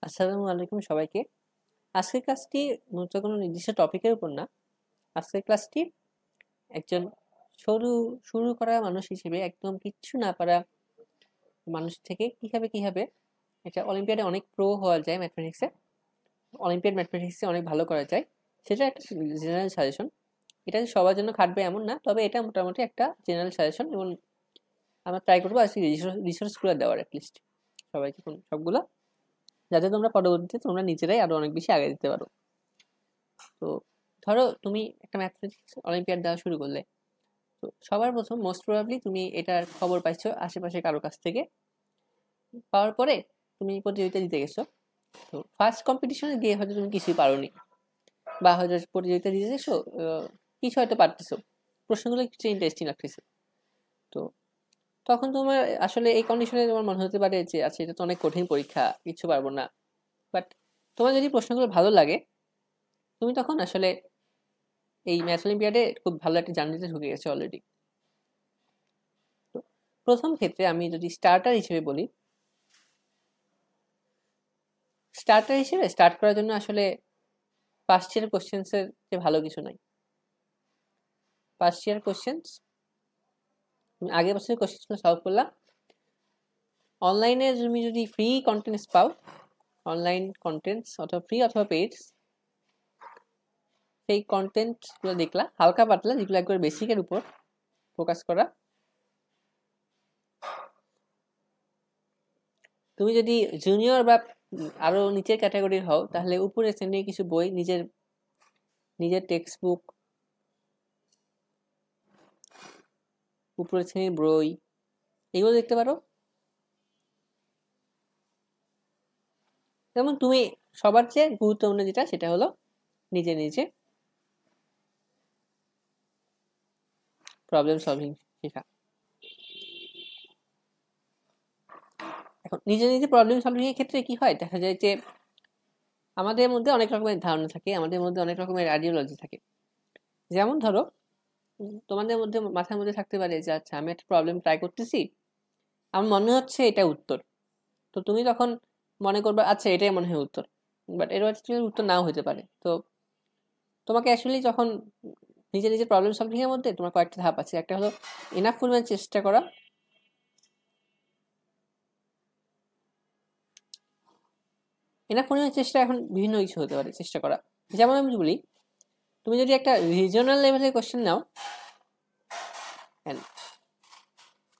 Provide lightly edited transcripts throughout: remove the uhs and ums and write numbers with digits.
আসসালামু আলাইকুম সবাইকে। আজকের ক্লাসটি মূলত কোনো নির্দিষ্ট টপিকের উপর না। আজকের ক্লাসটি একজন শুরু শুরু করা মানুষ হিসেবে একদম কিচ্ছু না পারা মানুষ থেকে কিভাবে একটা অলিম্পিয়াডে অনেক প্রো হওয়া যায় ম্যাথমেটিক্সে, অলিম্পিয়াড ম্যাথমেটিক্সে অনেক ভালো করা যায়, সেটা একটা জেনারেল সাজেশন। এটা যে সবার জন্য খাটবে এমন না, তবে এটা মোটামুটি একটা জেনারেল সাজেশন এবং আমরা ট্রাই করবো আজকে রিসোর্সগুলো দেওয়ার অ্যাটলিস্ট সবাইকে সবগুলো, যাতে তোমরা পরবর্তীতে তোমরা নিজেরাই আরো অনেক বেশি আগে দিতে পারো। তো ধরো তুমি একটা ম্যাথমেটিক্স অলিম্পিয়াড দেওয়া শুরু করলে, তো সবার প্রথম মোস্ট প্রবাবলি তুমি এটার খবর পাইছো আশেপাশে কারো কাছ থেকে। পাওয়ার পরে তুমি প্রতিযোগিতা দিতে গেছো। তো ফার্স্ট কম্পিটিশনে গিয়ে হয়তো তুমি কিছুই পারোনি, বা হয়তো প্রতিযোগিতা দিতে গেছো, কিছু হয়তো পারতেছো, প্রশ্নগুলো কিছু ইন্টারেস্টিং লাগতেছে। তো তখন তোমার আসলে এই কন্ডিশনে তোমার মনে হতে পারে যে আচ্ছা এটা তো অনেক কঠিন পরীক্ষা, কিছু পারবো না। বাট তোমার যদি প্রশ্নগুলো ভালো লাগে, তুমি তখন আসলে এই ম্যাথ অলিম্পিয়াডে খুব ভালো একটা জার্নিতে ঢুকে গেছে অলরেডি। তো প্রথম ক্ষেত্রে আমি যদি স্টার্টার হিসেবে বলি, স্টার্টার হিসেবে স্টার্ট করার জন্য আসলে পাস্ট ইয়ার কোশ্চেন্স এর যে ভালো কিছু নাই। পাস্ট ইয়ার কোশ্চেন্স তুমি আগের বছরের কোশ্চেন্সগুলো সলভ করলাম। অনলাইনে তুমি যদি ফ্রি কন্টেন্টস পাও, অনলাইন কন্টেন্টস অথবা ফ্রি অথবা পেইড, সেই কন্টেন্টগুলো দেখলা হালকা পাতলা, যেগুলো একবার বেসিকের উপর ফোকাস করা। তুমি যদি জুনিয়র বা আরো নিচের ক্যাটাগরির হও, তাহলে উপরের শ্রেণীর কিছু বই, নিজের নিজের টেক্সট বুক, উপরের শ্রেণীর বই, এগুলো দেখতে পারো। যেমন তুমি সবার চেয়ে গুরুত্বপূর্ণ যেটা, সেটা হলো নিজে নিজে প্রবলেম সলভিং শেখা। এখন নিজে নিজে প্রবলেম সলভিং এর ক্ষেত্রে কি হয়, দেখা যায় যে আমাদের মধ্যে অনেক রকমের ধারণা থাকে, আমাদের মধ্যে অনেক রকমের আইডিওলজি থাকে। যেমন ধরো তোমাদের মধ্যে মাথার মধ্যে থাকতে পারে যে আচ্ছা আমি একটা প্রবলেম ট্রাই করতেছি, আমার মনে হচ্ছে এটা উত্তর। তো তুমি তখন মনে করবে আচ্ছা এটাই মনে হয় উত্তর, বাট এর উত্তর নাও হতে পারে। তো তোমাকে অ্যাকচুয়ালি যখন নিজে নিজে প্রবলেম সলভিং এর মধ্যে তোমার কয়েকটা ধাপ আছে। একটা হলো এনাফ পরিমাণ চেষ্টা করা, এনাফ পরিমাণ চেষ্টা এখন বিভিন্ন কিছু হতে পারে চেষ্টা করা। যেমন আমি বলি, তুমি যদি একটা রিজিওনাল লেভেলের কোশ্চেন নাও, and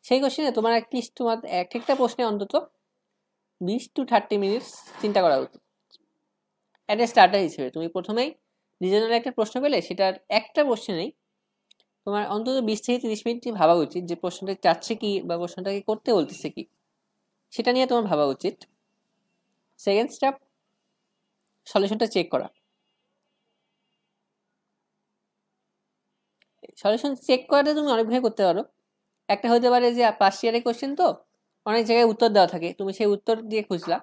সেই কোশ্চেনে তোমার অ্যাটলিস্ট তোমার এক একটা প্রশ্নে অন্তত 20 to 30 মিনিটস চিন্তা করা উচিত। অ্যাট এ স্টার্টার হিসেবে তুমি প্রথমেই রিজনাল একটা প্রশ্ন পেলে, সেটার একটা প্রশ্নে নেই, তোমার অন্তত 20 থেকে 30 মিনিট ভাবা উচিত যে প্রশ্নটা চাচ্ছে কি বা প্রশ্নটাকে করতে বলতেছে কি, সেটা নিয়ে তোমার ভাবা উচিত। সেকেন্ড স্টেপ, সলিউশনটা চেক করা। সলিউশন চেক করাটা তুমি অনেকভাবে করতে পারো। একটা হতে পারে যে পাস্ট ইয়ারের কোশ্চেন, তো অনেক জায়গায় উত্তর দেওয়া থাকে, তুমি সেই উত্তর দিয়ে খুঁজলা,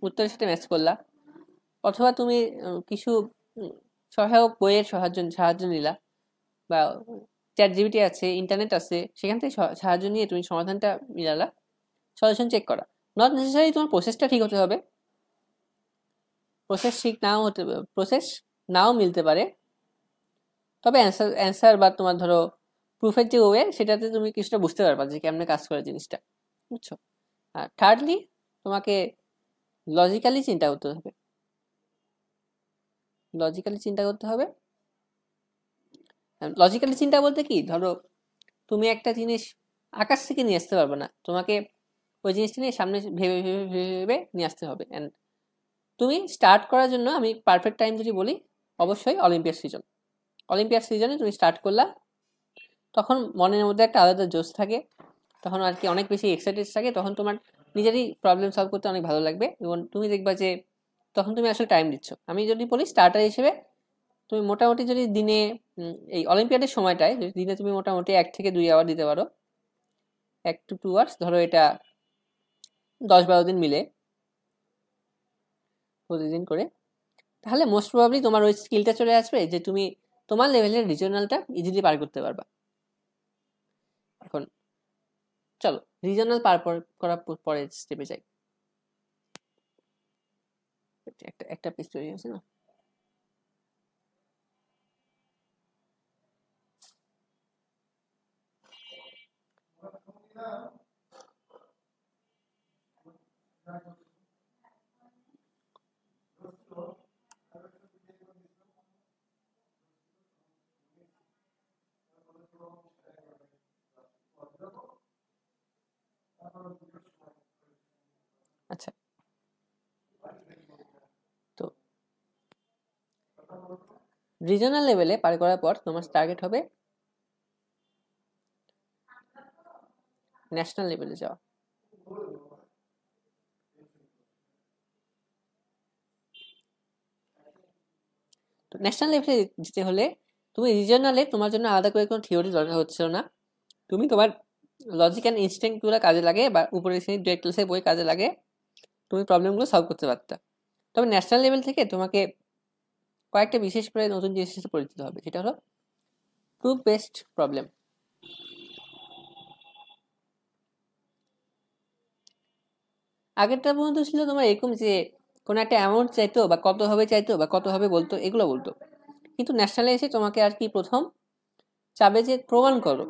উত্তরের সাথে ম্যাচ করলা। অথবা তুমি কিছু সহায়ক বইয়ের সাহায্য নিলা, বা চ্যাট জিপিটি আছে, ইন্টারনেট আছে, সেখান থেকে সাহায্য নিয়ে তুমি সমাধানটা মিলালা। সলিউশন চেক করা, নট নেসেসারি তোমার প্রসেসটা ঠিক হতে হবে, প্রসেস নাও মিলতে পারে, তবে অ্যান্সার বা তোমার ধরো প্রুফের যে ওয়ে, সেটাতে তুমি কিছুটা বুঝতে পারবা যে কেমনে কাজ করে জিনিসটা, বুঝছো। আর থার্ডলি, তোমাকে লজিক্যালি চিন্তা করতে হবে। লজিক্যালি চিন্তা করতে হবে লজিক্যালি চিন্তা বলতে কি, ধরো তুমি একটা জিনিস আকাশ থেকে নিয়ে আসতে পারবে না, তোমাকে ওই জিনিসটা নিয়ে সামনে ভেবে ভেবে ভেবে ভেবে নিয়ে আসতে হবে। অ্যান্ড তুমি স্টার্ট করার জন্য আমি পারফেক্ট টাইম যদি বলি, অবশ্যই অলিম্পিয়াড সিজনে তুমি স্টার্ট করলা, তখন মনের মধ্যে একটা আলাদা জোশ থাকে, তখন আর কি অনেক বেশি এক্সাইটেড থাকে, তখন তোমার নিজেরই প্রবলেম সলভ করতে অনেক ভালো লাগবে এবং তুমি দেখবা যে তখন তুমি আসলে টাইম দিচ্ছ। আমি যদি বলি স্টার্টার হিসেবে, তুমি মোটামুটি যদি দিনে এই অলিম্পিয়াডের সময়টায় যদি দিনে তুমি মোটামুটি 1 থেকে 2 আওয়ার দিতে পারো, 1 to 2 আওয়ার্স, ধরো এটা 10-12 দিন মিলে প্রতিদিন করে, তাহলে মোস্ট প্রবাবলি তোমার ওই স্কিলটা চলে আসবে যে তুমি তোমার লেভেলের রিজনালটা ইজিলি পার করতে পারবা। এখন চলো রিজনাল পার করার পরের স্টেপে যাই। একটা পেজ তৈরি হয়েছে না। আচ্ছা, তো রিজনাল লেভেলে পার করার পর তোমার টার্গেট হবে ন্যাশনাল লেভেলে যাওয়া। তো ন্যাশনাল লেভেলে যেতে হলে তুমি রিজনালে তোমার জন্য আলাদা করে কোনো থিওরি দরকার হচ্ছিল না, তুমি তোমার লজিক অ্যান্ড ইনস্টিংক্টগুলো কাজে লাগে বা উপরে শ্রেণীর ডিরেক্ট ক্লাসের বই কাজে লাগে তুমি প্রবলেমগুলো সলভ করতে পারতা। তবে ন্যাশনাল লেভেল থেকে তোমাকে কয়েকটা বিশেষ করে নতুন জিনিসের সাথে পরিচিত হবে, সেটা হলো প্রুফ বেসড প্রবলেম। আগেরটা পর্যন্ত ছিল তোমার এরকম যে কোনো একটা অ্যামাউন্ট চাইতো বা কত হবে চাইতো বা কত হবে বলতো, এগুলো বলতো। কিন্তু ন্যাশনালে এসে তোমাকে আর কি প্রথম চাবে যে প্রমাণ করো।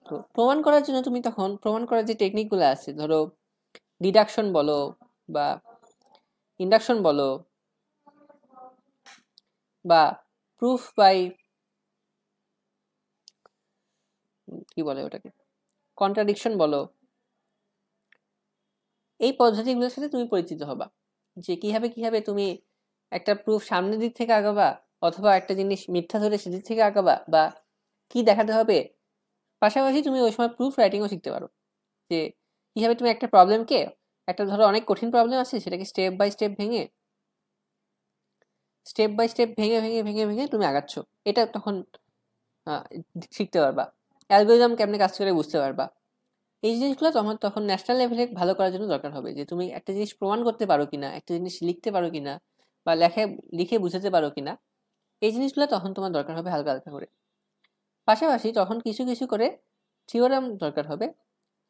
তো প্রমাণ করার জন্য তুমি তখন প্রমাণ করার যে টেকনিকগুলো আছে, ধরো ডিডাকশন বলো বা ইন্ডাকশন বলো বা প্রুফ বাই কি বলে ওটাকে কন্ট্রাডিকশন বলো, এই পদ্ধতিগুলোর সাথে তুমি পরিচিত হবা যে কিভাবে তুমি একটা প্রুফ সামনের দিক থেকে আগাবা অথবা একটা জিনিস মিথ্যা ধরে সেদিক থেকে আগাবা বা কি দেখাতে হবে। পাশাপাশি তুমি ওই সময় প্রুফ রাইটিংও শিখতে পারো যে কিভাবে তুমি একটা প্রবলেমকে, একটা ধরো অনেক কঠিন প্রবলেম আছে সেটাকে স্টেপ বাই স্টেপ ভেঙে তুমি আগাচ্ছ, এটা তখন শিখতে পারবা। অ্যালগোরিদম কেমনে কাজ করে বুঝতে পারবা। এই জিনিসগুলো তখন ন্যাশনাল লেভেলে ভালো করার জন্য দরকার হবে যে তুমি একটা জিনিস প্রমাণ করতে পারো কিনা, একটা জিনিস লিখতে পারো কিনা বা লিখে বুঝাতে পারো কিনা, এই জিনিসগুলো তখন তোমার দরকার হবে হালকা হালকা করে। পাশাপাশি তখন কিছু কিছু করে থিওরাম দরকার হবে,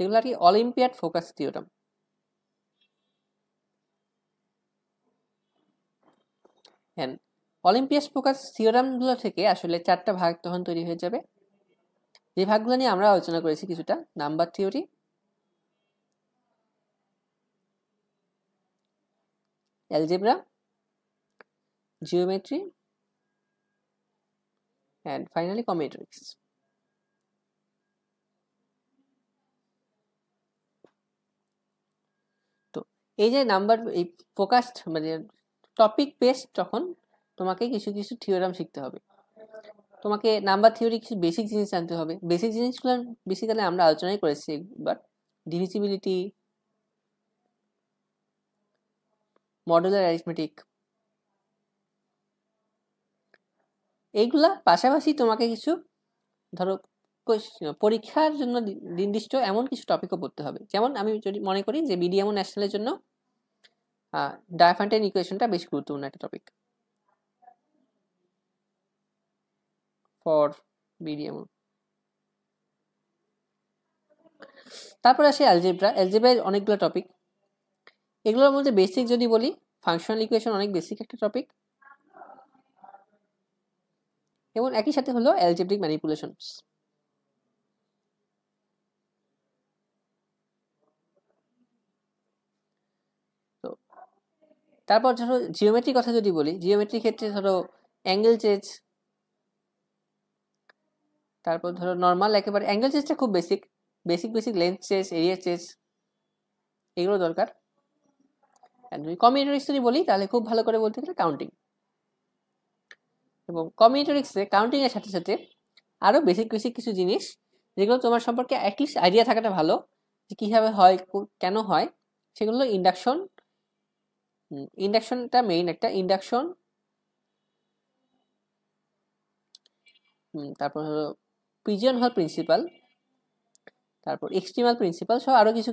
যেগুলো আর কি অলিম্পিয়াড ফোকাস থিওরাম। হ্যাঁ, অলিম্পিয়াড ফোকাস থিওরামগুলো থেকে আসলে 4টা ভাগ তখন তৈরি হয়ে যাবে, যে ভাগগুলো নিয়ে আমরা আলোচনা করেছি কিছুটা, number theory, algebra, geometry and finally combinatorics. তো এই যে নাম্বার এই ফোকাসড মানে টপিক বেসড, তখন তোমাকে কিছু কিছু থিওরাম শিখতে হবে, তোমাকে নাম্বার থিওরি কিছু বেসিক জিনিস জানতে হবে। বেসিক জিনিসগুলো বেসিক্যালি আমরা আলোচনাই করেছি একবার, ডিভিজিবিলিটি, মডুলার অ্যারিথমেটিক, এইগুলা পাশাপাশি তোমাকে কিছু ধরো পরীক্ষার জন্য নির্দিষ্ট এমন কিছু টপিকও পড়তে হবে। যেমন আমি যদি মনে করি যে বিডিএমও ন্যাশনালের জন্য ডায়াফান্টাইন ইকুয়েশনটা বেশ গুরুত্বপূর্ণ একটা টপিক ফর বিডিএমও। তারপর আসে অ্যালজেব্রা। অ্যালজেব্রায় অনেকগুলো টপিক, এগুলোর মধ্যে বেসিক যদি বলি ফাংশনাল ইকুয়েশন অনেক বেসিক একটা টপিক, এবং একই সাথে হলো অ্যালজেব্রিক ম্যানিপুলেশনস। তো তারপর ধরো জিওমেট্রির কথা যদি বলি, জিওমেট্রির ক্ষেত্রে ধরো অ্যাঙ্গেল চেজ, তারপর ধরো নর্মাল একেবারে অ্যাঙ্গেল চেজটা খুব basic basic length chase, area chase, এগুলো দরকার। যদি কম্বিনেটরিক্স যদি বলি তাহলে খুব ভালো করে বলতে গেলে কাউন্টিং, এবং কম্বিনেটরিক্সে কাউন্টিং এর সাথে সাথে আরো বেসিক কিছু জিনিস যেগুলো তোমার সম্পর্কে অ্যাটলিস্ট আইডিয়া থাকাটা ভালো, যে কিভাবে হয় কেন হয়, সেগুলো ইন্ডাকশন, ইন্ডাকশনটা মেইন একটা ইন্ডাকশন, তারপর হলো পিজন হল প্রিন্সিপাল, তারপর এক্সট্রিমাল প্রিন্সিপাল সহ আরো কিছু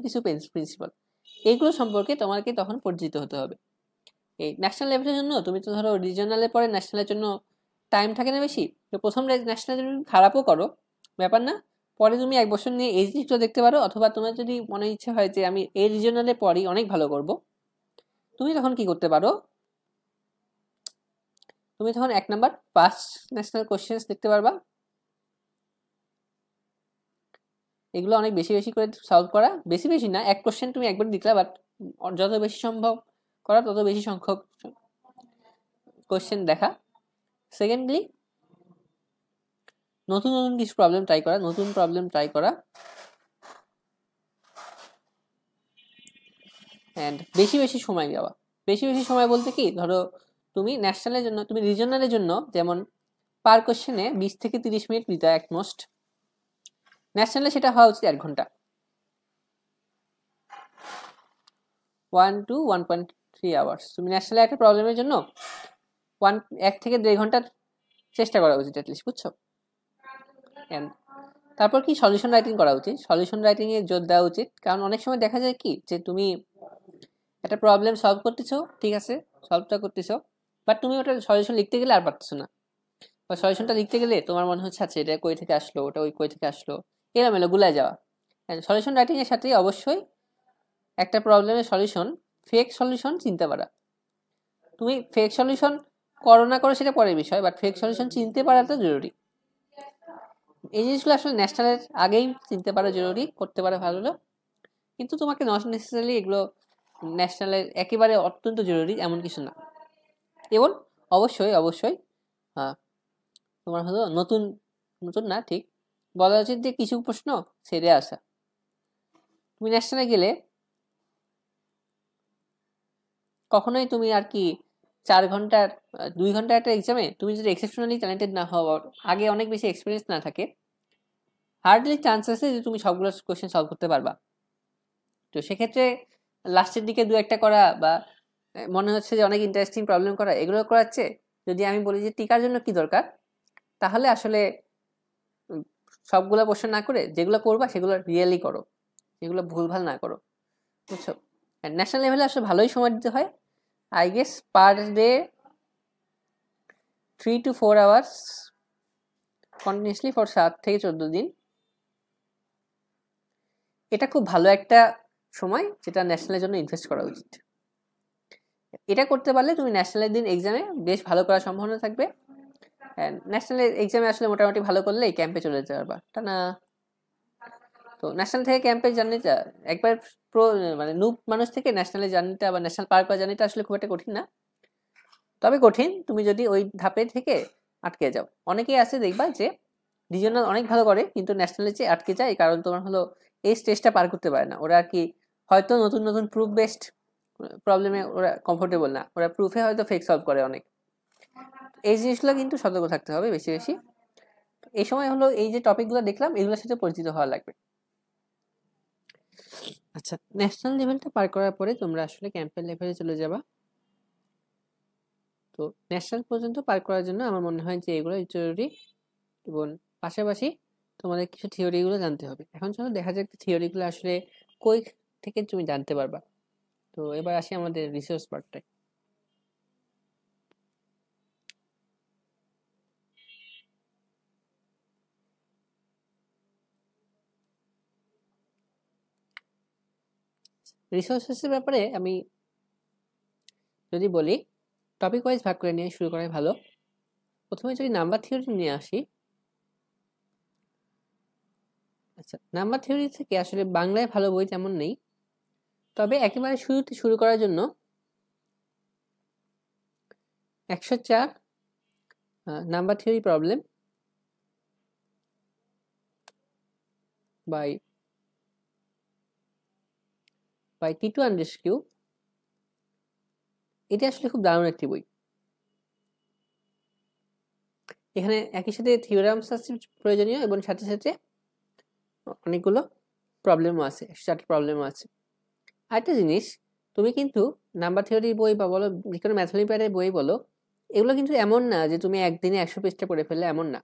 প্রিন্সিপাল, এইগুলো সম্পর্কে তোমাকে তখন পরিচিত হতে হবে। এই ন্যাশনাল লেভেলের জন্য তুমি তো ধরো রিজনালে পরে ন্যাশনালের জন্য টাইম থাকে না বেশি, তো প্রথম ন্যাশনাল তুমি খারাপও করো ব্যাপার না, পরে তুমি 1 বছর নিয়ে এই জিনিসগুলো দেখতে পারো, অথবা তোমার যদি মনে ইচ্ছে হয় যে আমি এই রিজনালে পড়ি অনেক ভালো করব, তুমি তখন কি করতে পারো, তুমি তখন 1 নাম্বার পাস্ট ন্যাশনাল কোশ্চেন্স দেখতে পারবা। এগুলো অনেক বেশি বেশি করে সলভ করা, বেশি বেশি না, এক কোশ্চেন তুমি একবার দিকলা, বাট যত বেশি সম্ভব করা তত বেশি সংখ্যক কোশ্চেন দেখা। সেকেন্ডলি নতুন নতুন কিছু প্রবলেম ট্রাই করা, নতুন প্রবলেম ট্রাই করা। অ্যান্ড বেশি বেশি সময় দেওয়া। বেশি বেশি সময় বলতে কি, ধরো তুমি ন্যাশনালের জন্য, তুমি রিজনালের জন্য যেমন পার কোশ্চেনে 20 থেকে 30 মিনিট দিতে একমোস্ট, ন্যাশনালে সেটা হওয়া উচিত 1 ঘন্টা, 1 to 1.3 আওয়ার্স। তুমি ন্যাশনালে একটা প্রবলেমের জন্য 1 থেকে 1.5 ঘন্টার চেষ্টা করা উচিত অ্যাটলিস্ট, বুঝছো? তারপর কি সলিউশন রাইটিং করা উচিত, সলিউশন রাইটিং এ জোর দেওয়া উচিত। কারণ অনেক সময় দেখা যায় কি, যে তুমি একটা প্রবলেম সলভ করতেছো, ঠিক আছে, সলভটা করতেছো, বাট তুমি ওটা সলিউশন লিখতে গেলে আর পারতেছো না, বা সলিউশনটা লিখতে গেলে তোমার মনে হচ্ছে আচ্ছা এটা কই থেকে আসলো, ওটা ওই কই থেকে আসলো, এলোমেলো গুলায় যাওয়া। সলিউশন রাইটিং এর সাথে অবশ্যই একটা প্রবলেমের সলিউশন, ফেক সলিউশন চিনতে পারা। তুমি ফেক সলিউশন করো না করো সেটা পরের বিষয়, বাট ফেক সলিউশন চিনতে পারাটা জরুরি। এই জিনিসগুলো আসলে ন্যাশনালের আগেই চিনতে পারা জরুরি, করতে পারা ভালো হলো। কিন্তু তোমাকে নট নেসেসারিলি এগুলো ন্যাশনালের একেবারে অত্যন্ত জরুরি এমন কিছু না। এবং অবশ্যই অবশ্যই তোমার হলো নতুন নতুন না, ঠিক বলা উচিত যে কিছু প্রশ্ন ছেড়ে আসা। তুমি ন্যাশনালে গেলে কখনোই তুমি আর কি 4 ঘন্টার 2 ঘন্টার একটা এক্সামে তুমি যদি এক্সেপশনালি ট্যালেন্টেড না হও, আগে অনেক বেশি এক্সপিরিয়েন্স না থাকে, হার্ডলি চান্স আছে যে তুমি সবগুলো কোশ্চেন সলভ করতে পারবা। তো সেক্ষেত্রে লাস্টের দিকে 2-1টা করা, বা মনে হচ্ছে যে অনেক ইন্টারেস্টিং প্রবলেম করা, এগুলো করাচ্ছে যদি আমি বলি যে টিকার জন্য কি দরকার, তাহলে আসলে সবগুলো প্রশ্ন না করে যেগুলো করবা সেগুলো রিয়েলি করো, যেগুলো ভুলভাল না করো, বুঝছো? ন্যাশনাল লেভেলে আসলে ভালোই সময় দিতে হয়, I guess per day 3 to 4 hours continuously for 7 থেকে 14 দিন। এটা খুব ভালো একটা সময় যেটা ন্যাশনালের জন্য ইনভেস্ট করা উচিত। এটা করতে পারলে তুমি ন্যাশনালের দিন এক্সামে বেশ ভালো করার সম্ভাবনা থাকবে। ন্যাশনাল এক্সামে আসলে মোটামুটি ভালো করলে এই ক্যাম্পে চলে যেতে পারবা, তা না? তো ন্যাশনাল থেকে ক্যাম্পের জার্নিটা একবার মানে নুব মানুষ থেকে ন্যাশনালের জার্নিটা বা ন্যাশনাল পার্ক করার জার্নিটা আসলে খুব একটা কঠিন না, তবে কঠিন তুমি যদি ওই ধাপে থেকে আটকে যাও। অনেকেই আছে দেখবা যে রিজনাল অনেক ভালো করে কিন্তু ন্যাশনালে চেয়ে আটকে যায়, কারণ তোমার হলো এই স্টেজটা পার করতে পারে না। ওরা আর কি হয়তো নতুন নতুন প্রুফ বেসড প্রবলেমে ওরা কমফোর্টেবল না, ওরা প্রুফে হয়তো ফেক সলভ করে অনেক। এই জিনিসগুলো কিন্তু সতর্ক থাকতে হবে বেশি বেশি। এই সময় হলো এই যে টপিকগুলো দেখলাম এগুলোর সাথে পরিচিত হওয়া লাগবে। আচ্ছা, ন্যাশনাল লেভেলটা পার করার পরে তোমরা আসলে ক্যাম্পের লেভেলে চলে যাবা। তো ন্যাশনাল পর্যন্ত পার করার জন্য আমার মনে হয় যে এগুলো জরুরি, এবং পাশাপাশি তোমাদের কিছু থিওরিগুলো জানতে হবে। এখন চলো দেখা যাক থিওরিগুলো আসলে কই থেকে তুমি জানতে পারবা। তো এবার আসি আমাদের রিসোর্স পার্টটায়। রিসোর্সেসের ব্যাপারে আমি যদি বলি, টপিক ওয়াইজ ভাগ করে নিয়ে শুরু করাই ভালো। প্রথমে যদি নাম্বার থিওরি নিয়ে আসি, আচ্ছা নাম্বার থিওরি থেকে আসলে বাংলায় ভালো বই তেমন নেই, তবে একেবারে শুরুতে শুরু করার জন্য 104 number theory problem by Titu Andreescu, এটা আসলে খুব দারুণ একটি বই। এখানে একই সাথে থিওরামস আছে প্রয়োজনীয়, এবং সাথে সাথে অনেকগুলো প্রবলেমও আছে, 104টা প্রবলেমও আছে। আরেকটা জিনিস, তুমি কিন্তু নাম্বার থিওরি বই বা বলো যে কোনো ম্যাথমেটিক্যালের বই বলো, এগুলো কিন্তু এমন না যে তুমি একদিনে 100 পেজটা পড়ে ফেললে, এমন না।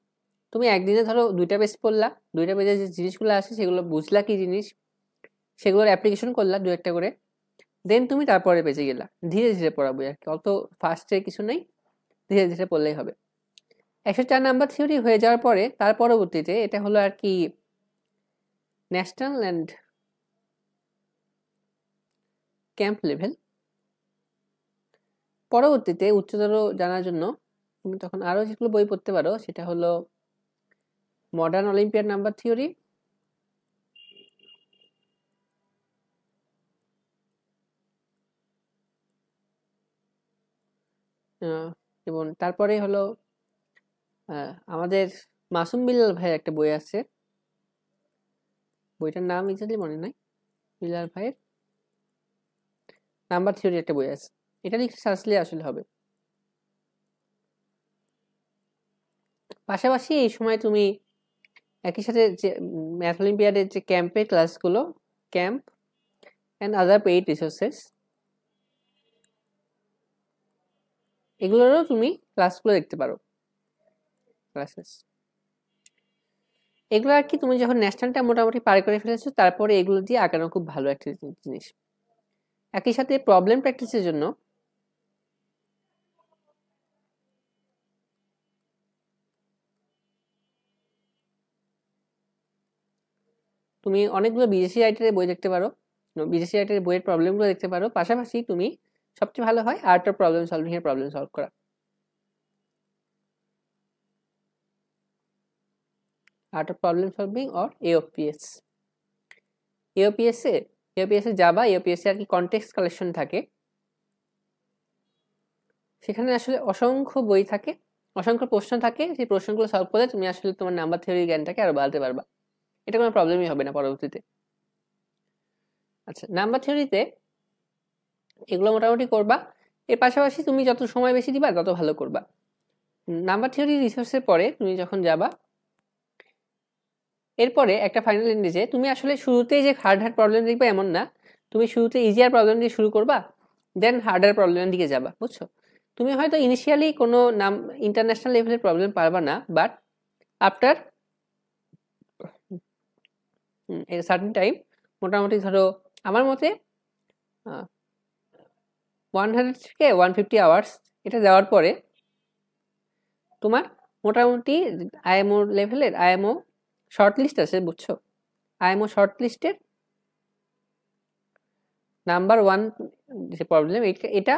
তুমি একদিনে ধরো 2টা পেজ পড়লা, 2টা পেজে যে জিনিসগুলো আছে সেগুলো বুঝলা কি জিনিস, সেগুলোর অ্যাপ্লিকেশন করলা 2-1টা করে, দেন তুমি তারপরে পেজে গেলা। ধীরে ধীরে পড়াবো আর কি, অত ফাস্টে কিছু নেই, ধীরে ধীরে পড়লেই হবে। 104 নাম্বার থিওরি হয়ে যাওয়ার পরে তার পরবর্তীতে এটা হলো আর কি ন্যাশনাল অ্যান্ড ক্যাম্প লেভেল। পরবর্তীতে উচ্চতর জানার জন্য তুমি তখন আরো যেগুলো বই পড়তে পারো সেটা হলো মডার্ন অলিম্পিয়াড নাম্বার থিওরি, এবং তারপরে হলো আমাদের মাসুম বিল্লাল ভাইয়ের একটা বই আছে, বইটার নাম এক্স্যাক্টলি মনে নাই, বিল্লাল ভাইয়ের নাম্বার থিওরি একটা বই আছে, এটা লিখে সার্চলে আসলে হবে। পাশাপাশি এই সময় তুমি একই সাথে যে ম্যাথ অলিম্পিয়াডের যে ক্যাম্পের ক্লাসগুলো, camp and other paid resources, এগুলোরও তুমি ক্লাসগুলো দেখতে পারো, ক্লাসেস এগুলো আর কি। তুমি যখন ন্যাশনালটা মোটামুটি পার করে ফেলেছো তারপরে এগুলো দিয়ে আঁকানো খুব ভালো একটা জিনিস। একই সাথে প্রবলেম প্র্যাকটিসের জন্য তুমি অনেকগুলো বিদেশি রাইটারের বই দেখতে পারো, বিদেশি রাইটারের বইয়ের প্রবলেমগুলো দেখতে পারো। পাশাপাশি তুমি সবচেয়ে ভালো হয় আর্ট অফ প্রবলেম সলভিং এর প্রবলেম সলভ করা, art of problem solving or AOPS. AOPS এ যাবা, এওপিএস এ আর কি কনটেক্সট কালেকশন থাকে, সেখানে আসলে অসংখ্য বই থাকে, অসংখ্য প্রশ্ন থাকে, সেই প্রশ্নগুলো সলভ করলে তুমি আসলে তোমার নাম্বার থিওরির জ্ঞানটাকে আরো বাড়াতে পারবা, এটা কোনো প্রবলেমই হবে না পরবর্তীতে। আচ্ছা, নাম্বার থিওরিতে এগুলো মোটামুটি করবা, এর পাশাপাশি তুমি যত সময় বেশি দিবা তত ভালো করবা। নাম্বার থিওরি রিসোর্সের পরে তুমি যখন যাবা, এরপরে একটা ফাইনাল এন্ডে তুমি আসলে শুরুতেই যে হার্ড প্রবলেম দেখবে এমন না, তুমি শুরুতে ইজিয়ার প্রবলেম দিয়ে শুরু করবা, দেন হার্ডার প্রবলেমের দিকে যাবা, বুঝছো? তুমি হয়তো ইনিশিয়ালি কোনো ইন্টারন্যাশনাল লেভেলের প্রবলেম পারবা না, বাট আফটার সার্টেন টাইম, মোটামুটি ধরো আমার মতে 100 থেকে 150 আওয়ার্স এটা দেওয়ার পরে তোমার মোটামুটি আইএমও লেভেলের, আইএমও শর্ট লিস্ট আছে, বুঝছো? আইএমও শর্ট লিস্টের নাম্বার 1 যে প্রবলেম এটা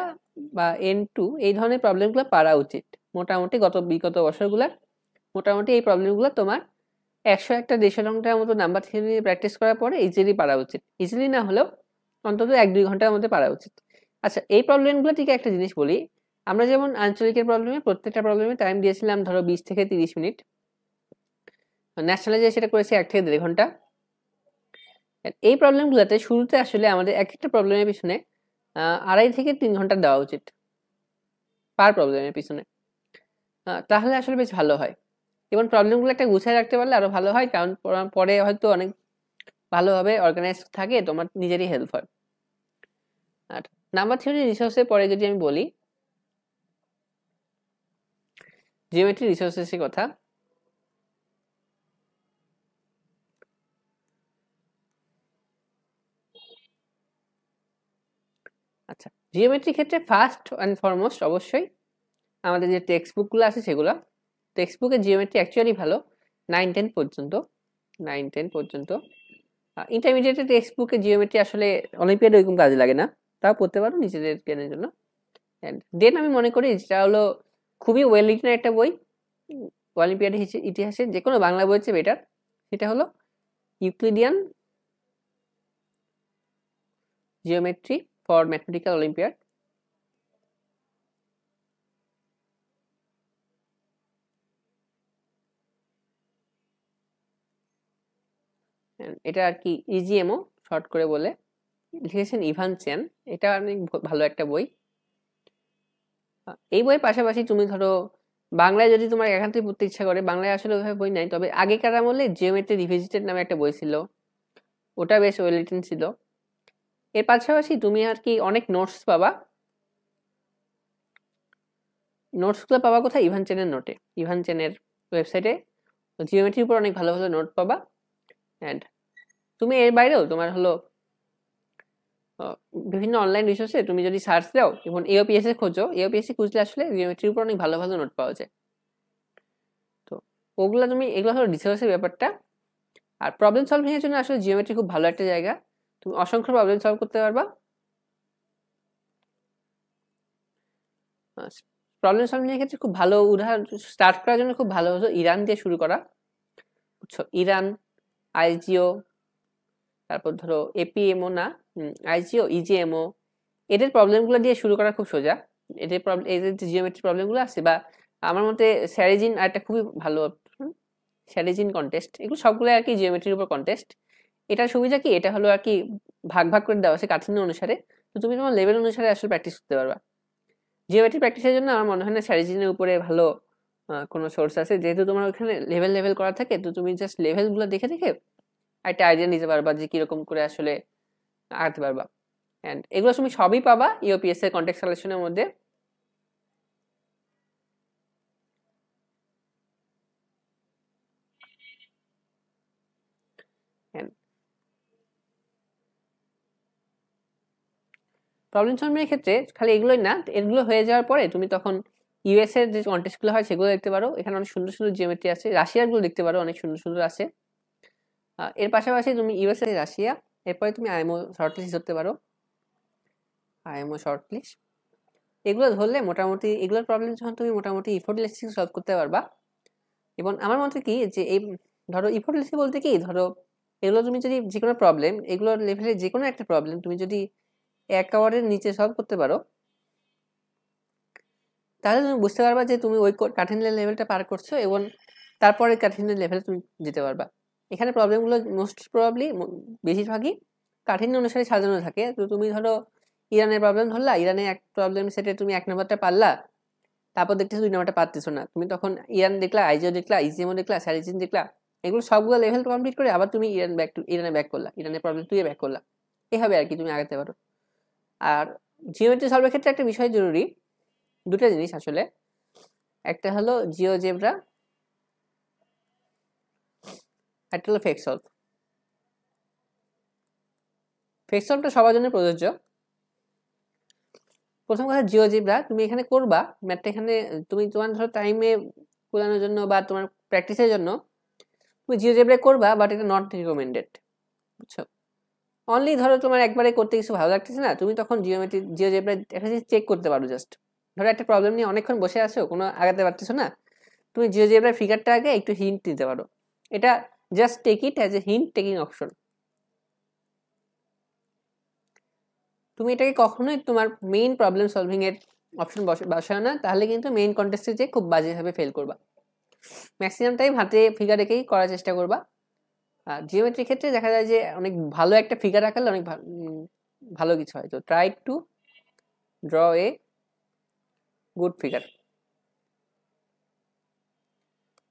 বা N2 এই ধরনের প্রবলেমগুলো পারা উচিত। মোটামুটি বিগত বছরগুলোর মোটামুটি এই প্রবলেমগুলো তোমার 101টা 150 ঘন্টার মতো নাম্বার থিওরি প্র্যাকটিস করার পরে ইজিলি পারা উচিত, ইজিলি না হলেও অন্তত 1-2 ঘন্টার মধ্যে পারা উচিত। আচ্ছা, এই প্রবলেমগুলো থেকে একটা জিনিস বলি, আমরা যেমন আঞ্চলিকের প্রবলেমে প্রত্যেকটা প্রবলেমে টাইম দিয়েছিলাম ধরো 20 থেকে 30 মিনিট, ন্যাশনালে যে সেটা করেছি 1 থেকে 1.5 ঘন্টা। এই প্রবলেমগুলোতে শুরুতে আসলে আমাদের এক একটা প্রবলেমের পিছনে 2.5 থেকে 3 ঘন্টা দেওয়া উচিত পার প্রবলেমের পিছনে, তাহলে আসলে বেশ ভালো হয়। এবং প্রবলেমগুলো একটা গুছিয়ে রাখতে পারলে আরো ভালো হয়, কারণ পরে হয়তো অনেক ভালোভাবে অর্গানাইজ থাকে, তোমার নিজেরই হেল্প হয়। আর নাম্বার থিওরি রিসোর্সের পরে যদি আমি বলি জিওমেট্রি রিসোর্সের কথা, আচ্ছা জিওমেট্রি ক্ষেত্রে ফার্স্ট অ্যান্ড ফরমোস্ট অবশ্যই আমাদের যে টেক্সট বুকগুলো আছে সেগুলো, টেক্সট বুকে জিওমেট্রি অ্যাকচুয়ালি ভালো 9-10 পর্যন্ত, 9-10 পর্যন্ত। ইন্টারমিডিয়েটের টেক্সট বুকে জিওমেট্রি আসলে অলিম্পিয়াডে ওইরকম কাজে লাগে না, তাও পড়তে পারো নিজেদের জ্ঞানের জন্য। দেন আমি মনে করি যেটা হলো খুবই ওয়েল রিটেন একটা বই অলিম্পিয়াডের ইতিহাসে যে কোনো বাংলা বইয়ের চেয়ে বেটার, সেটা হলো Euclidean geometry for mathematical olympiad. এটা আর কি ইজিএমও শর্ট করে বলে, লিখেছেন ইভান চেন, এটা অনেক ভালো একটা বই। এই বইয়ের পাশাপাশি তুমি ধরো বাংলায় যদি তোমার একান্তই পড়তে ইচ্ছা করে, বাংলায় আসলে ওইভাবে বই নাই, তবে আগেকার আমলে জিওমেট্রি রিভিজিটেড নামে একটা বই ছিল, ওটা বেশ ওয়েল রিটেন ছিল। এর পাশাপাশি তুমি আর কি অনেক নোটস পাবা, নোটসগুলো পাবা কোথায়? ইভান চেনের নোটে, ইভান চেনের ওয়েবসাইটে জিওমেট্রির উপর অনেক ভালো ভালো নোট পাবা। অ্যান্ড তুমি এর বাইরেও তোমার হলো বিভিন্ন অনলাইন রিসোর্সে তুমি যদি সার্চ দাও এবং এওপিএসএ খোঁজো, এওপিএসসি খুঁজলে আসলে জিওমেট্রির উপর অনেক ভালো ভালো নোট পাওয়া যায়। তো ওগুলো তুমি, এগুলো হলো রিসোর্সের ব্যাপারটা। আর প্রবলেম সলভিং এর জন্য আসলে জিওমেট্রি খুব ভালো একটা জায়গা, তুমি অসংখ্য প্রবলেম সলভ করতে পারবা। প্রবলেম সলভিং এর ক্ষেত্রে খুব ভালো উদাহরণ স্টার্ট করার জন্য খুব ভালো হতো ইরান দিয়ে শুরু করা, বুঝছো? ইরান, আইজিও, তারপর ধরো এপিএমও না, আইজিও, ইজিএমও, এদের প্রবলেমগুলো দিয়ে শুরু করা খুব সোজা। এদের যে জিওমেট্রি প্রবলেমগুলো আছে, বা আমার মতে স্যারিজিন আরেকটা খুবই ভালো অপশন, স্যারিজিন কন্টেস্ট, এগুলো সবগুলো আর কি জিওমেট্রির উপর কন্টেস্ট। এটার সুবিধা কি, এটা হলো আর কি ভাগ ভাগ করে দেওয়া আছে কাঠিন্য অনুসারে, তো তুমি তোমার লেভেল অনুসারে আসলে প্র্যাকটিস করতে পারবা। জিওমেট্রি প্র্যাকটিসের জন্য আমার মনে হয় না স্যারিজিনের উপরে ভালো কোনো সোর্স আছে, যেহেতু তোমার ওখানে লেভেল লেভেল করা থাকে, তো তুমি জাস্ট লেভেলগুলো দেখে দেখে একটা আইডিয়া নিতে পারবা যে কিরকম করে আসলে আগাতে পারবা। এন্ড এগুলো তুমি সবই পাবা ইউপিএস এর কন্টেক্সট সলিউশনের মধ্যে। প্রবলেম সলভিং এর ক্ষেত্রে খালি এগুলোই না, এগুলো হয়ে যাওয়ার পরে তুমি তখন ইউএস এর যে কন্টেস্টগুলো হয় সেগুলো দেখতে পারো, এখানে অনেক সুন্দর সুন্দর জিওমেট্রি আছে। রাশিয়ার গুলো দেখতে পারো, অনেক সুন্দর সুন্দর আছে। এর পাশাপাশি তুমি ইউএস এর, রাশিয়া, এরপরে তুমি আইএমও শর্ট লিস্ট ধরতে পারো। আইএমও শর্ট লিস্ট এগুলো ধরলে মোটামুটি এগুলোর প্রবলেম যখন তুমি মোটামুটি ইফোর্টলেসলি সলভ করতে পারবা। এবং আমার মতে কি যে এই ধরো ইফোর্টলেসলি বলতে কি, ধরো এগুলো তুমি যদি যে কোনো প্রবলেম, এগুলোর লেভেলে যে কোনো একটা প্রবলেম তুমি যদি 1 আওয়ারের নিচে সলভ করতে পারো, তাহলে তুমি বুঝতে পারবা যে তুমি ওই কাঠিন্যের লেভেলটা পার করছো, এবং তারপরে কাঠিন্যের লেভেলে তুমি যেতে পারবা। এখানে প্রবলেমগুলো মোস্ট প্রবাবলি বেশিরভাগই কাঠিন্য অনুসারে সাজানো থাকে। তো তুমি ধরো ইরানের প্রবলেম ধরলা, ইরানে এক প্রবলেম সেটে তুমি 1 নম্বরটা পারলা, তারপর দেখতেছো 2 নম্বরটা পারতেছো না, তুমি তখন ইরান দেখলা, আইজিও দেখলা, ইজিএমও দেখলা, স্যারিজিন দেখলা, এগুলো সবগুলো লেভেল কমপ্লিট করে আবার তুমি ইরানে ব্যাক করলা, ইরানের প্রবলেম তুই ব্যাক করলা, এভাবে আর কি তুমি আগাতে পারো। আর জিওমেট্রি সলভের ক্ষেত্রে একটা বিষয় জরুরি, দুটো জিনিস আসলে, একটা হলো জিওজেব্রা, একটা হলো ফেক সলভ। ফেক সলভটা সবার জন্য প্রযোজ্য। প্রথম কথা, জিওজেব্রা তুমি এখানে করবা ম্যাথটা, এখানে তুমি তোমার ধরো টাইমে কুলানোর জন্য বা তোমার প্র্যাকটিসের জন্য তুমি জিওজেব্রা করবা, বাট এটা নট রিকমেন্ডেড, বুঝছো? অনলি ধরো তোমার একবারে করতে কিছু ভালো লাগতেছে না, তুমি তখন জিওজেব্রা একটা জিনিস চেক করতে পারো। জাস্ট ধরো একটা প্রবলেম নিয়ে অনেকক্ষণ বসে আছো, কোনো আগাতে পারতেছো না, তুমি জিওজেব্রার ফিগারটা আগে একটু হিন্ট দিতে পারো। এটা just take it as a hint taking option. তুমি এটাকে কখনোই তোমার মেইন প্রবলেম সলভিং এর অপশন বসাও না, তাহলে কিন্তু মেইন কন্টেস্টে যে খুব বাজেভাবে ফেল করবা। ম্যাক্সিমাম টাইম হাতে ফিগার রেখেই করার চেষ্টা করবা। আর জিওমেট্রির ক্ষেত্রে দেখা যায় যে অনেক ভালো একটা ফিগার আঁকালে অনেক ভালো কিছু হয়। তো try to draw a good figure.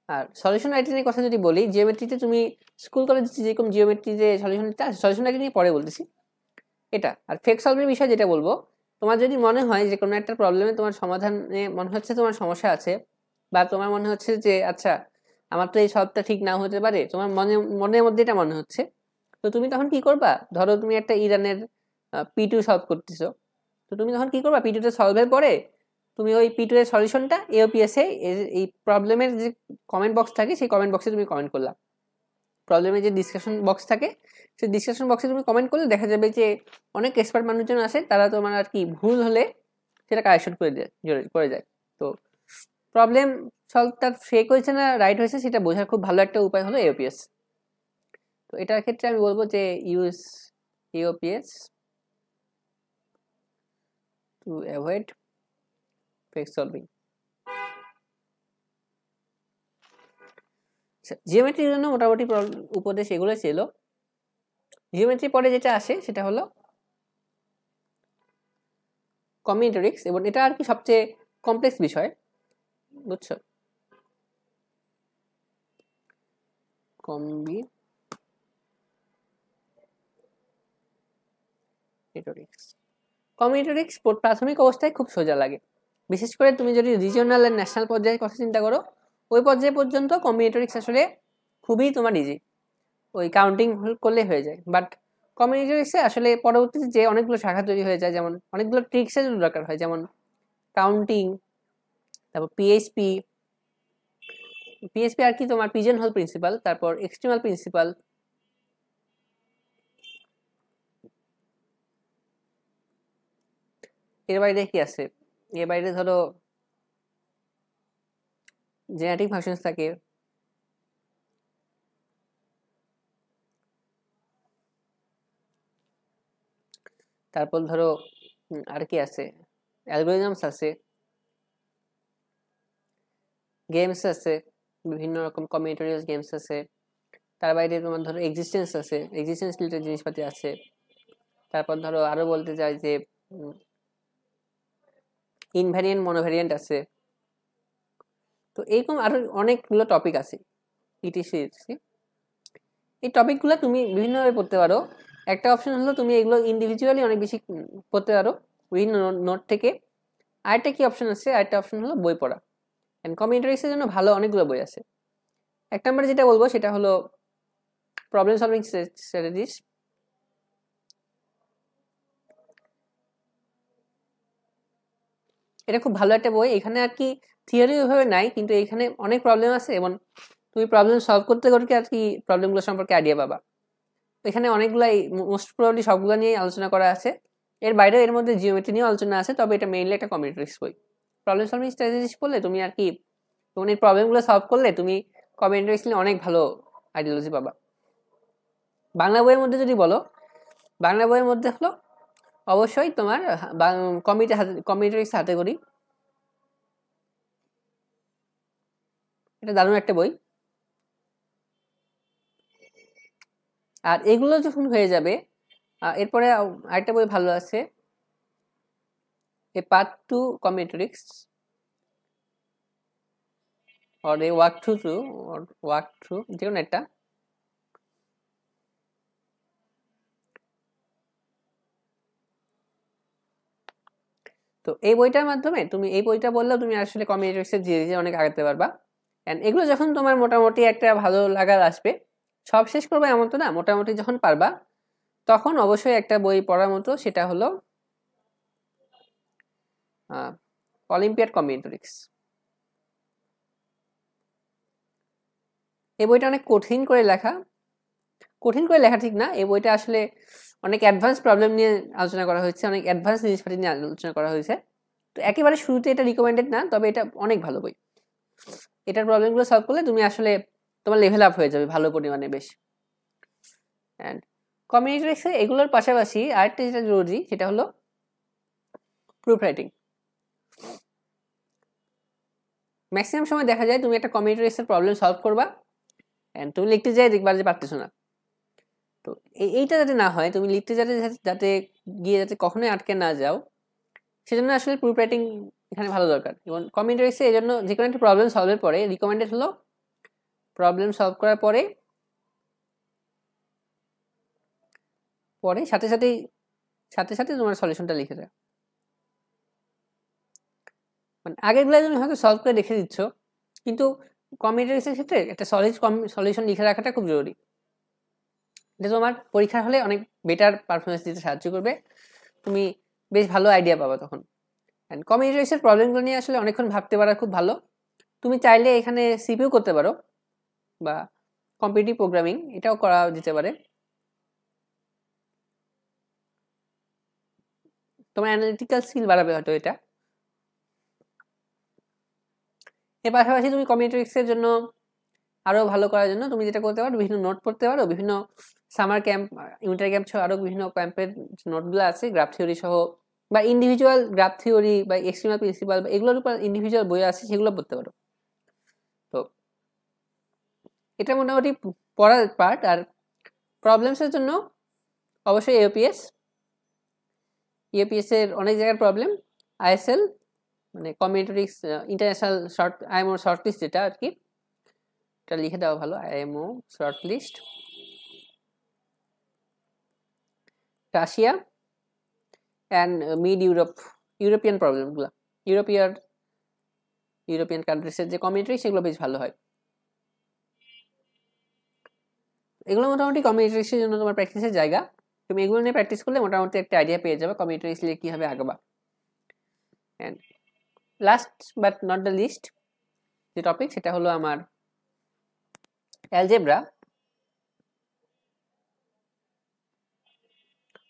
আর সলিউশন রাইটিংয়ের কথা যদি বলি, জিওমেট্রিতে তুমি স্কুল কলেজে যেরকম জিওমেট্রিতে সলিউশন রাইটিং নিয়ে পরে বলতেছি এটা। আর ফেক সলভের বিষয় যেটা বলবো, তোমার যদি মনে হয় যে কোনো একটা প্রবলেমে তোমার সমাধানে মনে হচ্ছে তোমার সমস্যা আছে, বা তোমার মনে হচ্ছে যে আচ্ছা আমার তো এই সলভটা ঠিক নাও হতে পারে, তোমার মনের মধ্যে এটা মনে হচ্ছে, তো তুমি তখন কি করবা? ধরো তুমি একটা ইরানের P2 সলভ করতেছো, তো তুমি তখন কি করবা? P2 তে সলভের পরে তুমি ওই P2 এর সলিউশনটা এওপিএস এ এই প্রবলেমের যে কমেন্ট বক্স থাকে সেই কমেন্ট বক্সে তুমি কমেন্ট করলা। প্রবলেমের যে ডিসকাশন বক্স থাকে সেই ডিসকাশন বক্সে তুমি কমেন্ট করলে দেখা যাবে যে অনেক এক্সপার্ট মানুষজন আছে, তারা তোমার আর কি ভুল হলে সেটা কারেকশন করে যায়। তো প্রবলেম সলভটা ফেক হয়েছে না রাইট হয়েছে সেটা বোঝার খুব ভালো একটা উপায় হলো এওপিএস। তো এটার ক্ষেত্রে আমি বলবো যে use AOPS to avoid fake solving. জিওমেট্রির জন্য মোটামুটি উপদেশ এগুলো ছিল। জিওমেট্রি পরে যেটা আসে সেটা হলো কম্বিনেটরিক্স, এবং এটা আর কি সবচেয়ে কমপ্লেক্স বিষয়, বুঝছো? কম্বিনেটরিক্স প্রাথমিক অবস্থায় খুব সোজা লাগে, বিশেষ করে তুমি যদি রিজিওনাল আর ন্যাশনাল পর্যায়ের কথা চিন্তা করো, ওই পর্যায়ে পর্যন্ত কম্বিনেটরিক্স আসলে খুবই তোমার ইজি, ওই কাউন্টিং করলে হয়ে যায়। বাট কম্বিনেটরিক্সে আসলে পরবর্তীতে যে অনেকগুলো শাখা তৈরি হয়ে যায়, যেমন অনেকগুলো ট্রিক্সের দরকার হয়, যেমন কাউন্টিং, তারপর পিএসপি আর কি তোমার পিজন হোল প্রিন্সিপাল, তারপর এক্সট্রিমাল প্রিন্সিপাল, এর বাইরে কি আছে? এর বাইরে ধরো জেনারেটিক ফাংশনস থাকে, তারপর ধরো আর কি আছে, অ্যালগরিদমস আছে, গেমস আছে, বিভিন্ন রকম কম্বিনেটরিয়াল গেমস আছে, তার বাইরে তোমার ধরো এক্সিস্টেন্স আছে, এক্সিস্টেন্স রিলেটেড জিনিসপাতি আছে। তারপর ধরো আরো বলতে চাই যে ইনভ্যারিয়েন্ট মনোভ্যারিয়েন্ট আছে। তো এরকম আরো অনেকগুলো টপিক আছে ইটিসি। এই টপিকগুলো তুমি বিভিন্নভাবে পড়তে পারো। একটা অপশন হলো তুমি এগুলো ইন্ডিভিজুয়ালি অনেক বেশি পড়তে পারো বিভিন্ন নোট থেকে। আরেকটা কি অপশন আছে, আরেকটা অপশন হলো বই পড়া। এন্ড কম্পিউটারিক্সের জন্য ভালো অনেকগুলো বই আছে। এক নম্বরে যেটা বলবো সেটা হলো প্রবলেম সলভিং স্ট্র্যাটেজিস। এটা খুব ভালো একটা বই। এখানে আর কি থিওরি ওইভাবে নাই, কিন্তু এখানে অনেক প্রবলেম আছে এবং তুমি প্রবলেম সলভ করতে করতে আর কি প্রবলেমগুলো সম্পর্কে আইডিয়া পাবা। এখানে অনেকগুলাই, মোস্ট প্রবাবলি সবগুলো নিয়ে আলোচনা করা আছে। এর বাইরে এর মধ্যে জিওমেট্রি নিয়ে আলোচনা আছে, তবে এটা মেইনলি একটা কম্পিউটারিক্স বই। প্রবলেম সলভিং স্ট্র্যাটেজিস পড়লে তুমি আর কি তোমার এই প্রবলেমগুলো সলভ করলে তুমি কম্পিউটারিক্স নিয়ে অনেক ভালো আইডিয়োলজি পাবা। বাংলা বইয়ের মধ্যে যদি বলো, বাংলা বইয়ের মধ্যে হলো অবশ্যই তোমার কম্পিউটারিক্স হাতে করি, এটা দারুণ একটা বই। আর এগুলো যখন হয়ে যাবে এরপরে আরেকটা বই ভালো আছে, a path to combinatorics or a walk through যে কোনো একটা। তো এই বইটার মাধ্যমে তুমি এই বইটা বললেও তুমি আসলে কম্পিউটারিক্সের ধীরে ধীরে অনেক আগাতে পারবা। এন্ড এগুলো যখন তোমার মোটামুটি একটা ভালো লাগার আসবে, সব শেষ করবে এমন তো না, মোটামুটি যখন পারবা তখন অবশ্যই একটা বই পড়ার মতো, সেটা হলো অলিম্পিয়াড কম্পিউটারিক্স। এই বইটা অনেক কঠিন করে লেখা, কঠিন করে লেখা ঠিক না, এই বইটা আসলে অনেক অ্যাডভান্স প্রবলেম নিয়ে আলোচনা করা হয়েছে, অনেক অ্যাডভান্স জিনিসপাতি নিয়ে আলোচনা করা হয়েছে। তো একেবারে শুরুতে এটা রিকমেন্ডেড না, তবে এটা অনেক ভালো বই। এটার প্রবলেমগুলো সলভ করলে তুমি আসলে তোমার লেভেল আপ হয়ে যাবে ভালো পরিমাণে বেশ। অ্যান্ড কম্পিউটারিক্সে এগুলোর পাশাপাশি আরেকটা যেটা জরুরি সেটা হলো প্রুফ রাইটিং। ম্যাক্সিমাম সময় দেখা যায় তুমি একটা কম্পিউটারিক্সের প্রবলেম সলভ করবা অ্যান্ড তুমি লিখতে যাই দেখবা যে পারতেছো না। তো এইটা যাতে না হয়, তুমি লিখতে যাতে যাতে গিয়ে যাতে কখনোই আটকে না যাও, সেজন্য আসলে প্রুফ রাইটিং এখানে ভালো দরকার। এবং কম্পিউটারিক্সে এই জন্য যে কোনো একটা প্রবলেম সলভের পরে রিকমেন্ডেড হলো প্রবলেম সলভ করার পরে পরে সাথে সাথে তোমার সলিউশনটা লিখে দেয়। মানে আগেরগুলো তুমি হয়তো সলভ করে রেখে দিচ্ছ, কিন্তু কম্পিউটারিক্সের ক্ষেত্রে একটা সলিউশন লিখে রাখাটা খুব জরুরি। এটা তোমার পরীক্ষার হলে অনেক বেটার পারফরমেন্স দিতে সাহায্য করবে, তুমি বেশ ভালো আইডিয়া পাবা তখন। অ্যান্ড কম্পিউটারিক্সের প্রবলেমগুলো নিয়ে আসলে অনেকক্ষণ ভাবতে পারা খুব ভালো। তুমি চাইলে এখানে সিপিইউ করতে পারো বা কম্পিটিটিভ প্রোগ্রামিং, এটাও করা যেতে পারে। তোমার অ্যানালিটিক্যাল স্কিল বাড়াবে হয়তো এটা। এর পাশাপাশি তুমি কম্পিউটারিক্সের জন্য আরো ভালো করার জন্য তুমি যেটা করতে পারো, বিভিন্ন নোট পড়তে পারো, বিভিন্ন সামার ক্যাম্প, উইন্টার ক্যাম্প সহ আরো বিভিন্ন ক্যাম্পের নোটগুলো আছে গ্রাফ থিওরি সহ, বা ইন্ডিভিজুয়াল গ্রাফ থিওরি বা এক্সট্রিমাল প্রিন্সিপাল বা এগুলোর উপর ইন্ডিভিজুয়াল বই আছে, সেগুলো পড়তে পারো। তো এটা মোটামুটি পড়ার পার্ট। আর প্রবলেমসের জন্য অবশ্যই ইউপিএস এর অনেক জায়গার প্রবলেম, আইএসএল মানে কম্পিউটারিক্স ইন্টারন্যাশনাল আইএমও শর্ট লিস্ট, যেটা আর কি এটা লিখে দেওয়া ভালো, IMO short list, Russia and mid European প্রবলেমগুলো, ইউরোপিয়ান কান্ট্রিজের যে কমিউনিটি সেগুলো বেশ ভালো হয়। এগুলো মোটামুটি কমিউনিটির জন্য তোমার প্র্যাকটিসের জায়গা। তুমি এগুলো নিয়ে প্র্যাকটিস করলে মোটামুটি একটা আইডিয়া পেয়ে যাবে কমিউনিটিস নিয়ে কীভাবে আগাবা। And last but not the list যে টপিক, সেটা হলো আমার algebra.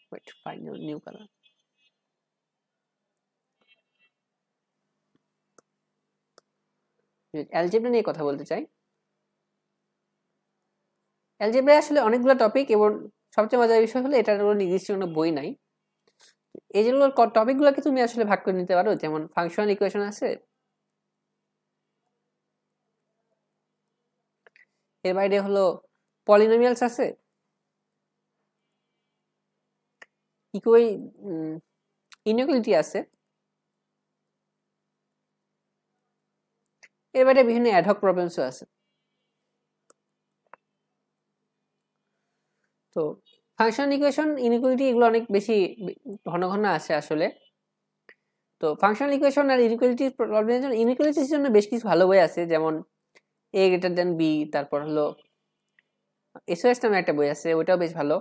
Wait, find new colour. Algebra নিয়ে কথা বলতে চাই। অ্যালজেব্রা আসলে অনেকগুলো টপিক এবং সবচেয়ে মজার বিষয় হলো এটার কোনো নির্দিষ্ট কোনো বই নাই। এই যেগুলো টপিকগুলোকে তুমি আসলে ভাগ করে নিতে পারো, যেমন ফাংশনাল ইকুয়েশন আছে, এর বাইরে হলো পলিনোমিয়ালস আছে, ইনইকুয়ালিটি আছে, এর বাইরে বিভিন্ন অ্যাডহক প্রবলেমসও আছে। তো ফাংশনাল ইকুয়েশন, ইনইকুয়ালিটি এগুলো অনেক বেশি ঘন ঘন আসে আসলে। তো ফাংশনাল ইকুয়েশন আর ইনইকুয়ালিটির প্রবলেমের জন্য, ইনইকুয়ালিটির জন্য বেশ কিছু ভালো বই আছে, যেমন এ গ্রেটার দেন বি, তারপর হলো এসওএস নামে একটা বই আছে, ওটাও বেশ ভালো।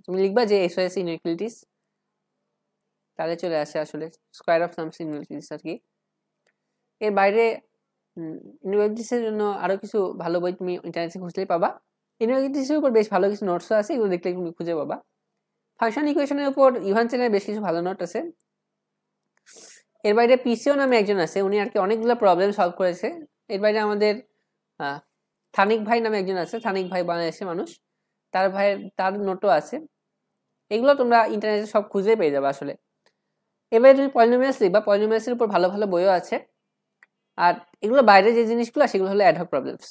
তুমি লিখবা যে এসওএস ইনইকুয়ালিটিস, তাহলে চলে আসে আসলে স্কয়ার অফ সামস ইনইকুয়ালিটিস আর কি। এর বাইরে ইনইকুয়ালিটিসের জন্য আরো কিছু ভালো বই তুমি ইন্টারনেটে খুঁজলেই পাবা। ইনইকুয়ালিটিসের উপর বেশ ভালো কিছু নোটসও আছে, এগুলো দেখলে তুমি খুঁজে পাবা। ফাংশন ইকুয়েশনের উপর ইভান চ্যানের বেশ কিছু ভালো নোট আছে। এর বাইরে পিসিও নামে একজন আছে, উনি আর কি অনেকগুলো প্রবলেম সলভ করেছে। এর বাইরে আমাদের থানিক ভাই নামে একজন আছে, থানিক ভাই বাংলাদেশের মানুষ, তার নোটও আছে। এগুলো তোমরা ইন্টারনেটে সব খুঁজে পেয়ে যাবে আসলে। এবারে তুমি পলিনোমিয়ালস লিখবা, পলিনোমিয়ালসের উপর ভালো ভালো বইও আছে। আর এগুলো বাইরে যে জিনিসগুলো সেগুলো হলো অ্যাডহক প্রবলেমস।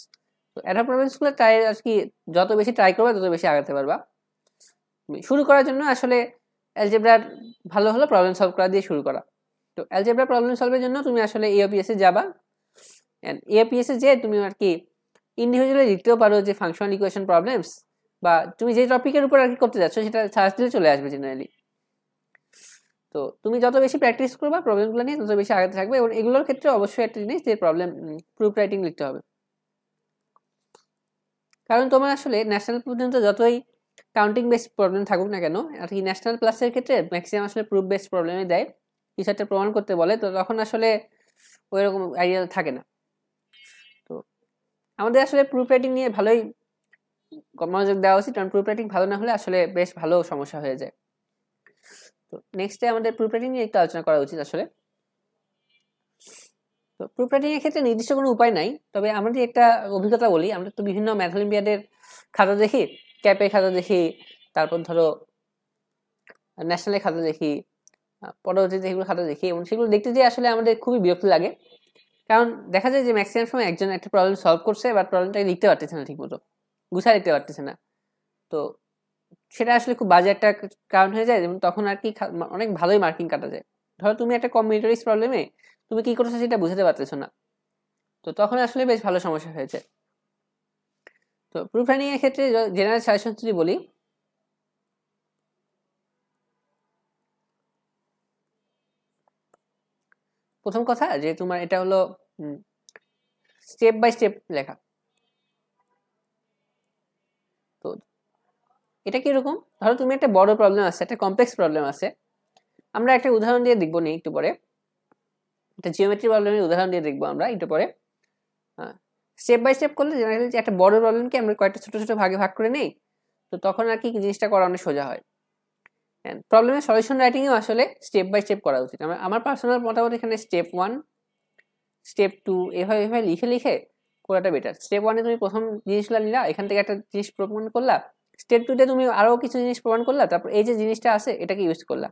তো অ্যাডহক প্রবলেমসগুলো ট্রাই আর কি যত বেশি ট্রাই করবে তত বেশি আগাতে পারবা। শুরু করার জন্য আসলে অ্যালজেব্রার ভালো হলো প্রবলেম সলভ করা দিয়ে শুরু করা। তো অ্যালজেব্রা প্রবলেম সলভের জন্য তুমি আসলে এওপিএস এ যাবা, এওপিএস এ যে তুমি আর কি ইন্ডিভিজুয়ালি লিখতেও পারো যে ফাংশনাল ইকুয়েশন প্রবলেমস, বা তুমি যে টপিকের উপর আর কি করতে যাচ্ছ সেটা সার্চ দিলে চলে আসবে জেনারেলি। তো তুমি যত বেশি প্র্যাকটিস করবা প্রবলেমগুলো নিয়ে তত বেশি আগাতে থাকবে। এবং এগুলোর ক্ষেত্রে অবশ্যই একটা জিনিস যে প্রবলেম প্রুফ রাইটিং লিখতে হবে, কারণ তোমার আসলে ন্যাশনাল পর্যন্ত যতই কাউন্টিং বেসড প্রবলেম থাকুক না কেন আর কি, ন্যাশনাল প্লাসের ক্ষেত্রে ম্যাক্সিমাম আসলে প্রুফ বেসড প্রবলেমই দেয়, কিছু একটা প্রমাণ করতে বলে, তো তখন আসলে ওই রকম আইডিয়া থাকে না। তো আমাদের আসলে প্রুফ রাইটিং নিয়ে ভালোই মনোযোগ দেওয়া উচিত, কারণ প্রুফ রাইটিং ভালো না হলে আসলে বেশ ভালো সমস্যা হয়ে যায়। তো নেক্সটে আমাদের প্রুফ রাইটিং নিয়ে একটু আলোচনা করা উচিত আসলে। তো প্রুফ রাইটিং এর ক্ষেত্রে নির্দিষ্ট কোনো উপায় নাই, তবে আমরা যে একটা অভিজ্ঞতা বলি, আমরা তো বিভিন্ন ম্যাথ অলিম্পিয়াডের খাতা দেখি, ক্যাপের খাতা দেখি, তারপর ধরো ন্যাশনালের খাতা দেখি, পরবর্তীতে এগুলো খাতা দেখি, এবং সেগুলো দেখতে যেয়ে আসলে আমাদের খুবই বিরক্ত লাগে, কারণ দেখা যায় যে ম্যাক্সিমাম সময় একজন একটা প্রবলেম সলভ করছে, বাট প্রবলেমটাকে লিখতে পারতেছে না ঠিকমতো, গুছায় লিখতে পারতেছে না। তো সেটা আসলে খুব বাজে একটা কারণ হয়ে যায়, যেমন তখন আর কি অনেক ভালোই মার্কিং কাটা যায়। ধরো তুমি একটা কম্বিনেটরিজ প্রবলেমে তুমি কি করছো সেটা বুঝতে পারতেছো না, তো তখন আসলে বেশ ভালো সমস্যা হয়েছে। তো প্রুফ রাইটিং এর ক্ষেত্রে জেনারেল সাজেশন যদি বলি, প্রথম কথা যে তোমার এটা হলো স্টেপ বাই স্টেপ লেখা। তো এটা কিরকম, ধরো তুমি একটা বড় প্রবলেম আছে, একটা কমপ্লেক্স প্রবলেম আছে, আমরা একটা উদাহরণ দিয়ে দেখবো নি একটু পরে, একটা জিওমেট্রি প্রবলেমের উদাহরণ দিয়ে দেখবো আমরা একটু পরে। স্টেপ বাই স্টেপ করলে জেনারেলি একটা বড় প্রবলেমকে আমরা কয়েকটা ছোট ছোট ভাগে ভাগ করে নেই, তো তখন আর কি জিনিসটা করা অনেক সোজা হয়। প্রবলেমের সলিউশন রাইটিংও আসলে স্টেপ বাই স্টেপ করা উচিত। আমার পার্সোনাল মতামত এখানে স্টেপ 1, স্টেপ 2 এভাবে এভাবে লিখে লিখে করাটা বেটার। স্টেপ 1 এ তুমি প্রথম জিনিসগুলো নিলা, এখান থেকে একটা জিনিস প্রমাণ করলা, স্টেপ 2 তে তুমি আরো কিছু জিনিস প্রমাণ করলা, তারপর এই যে জিনিসটা আছে এটাকে ইউজ করলা,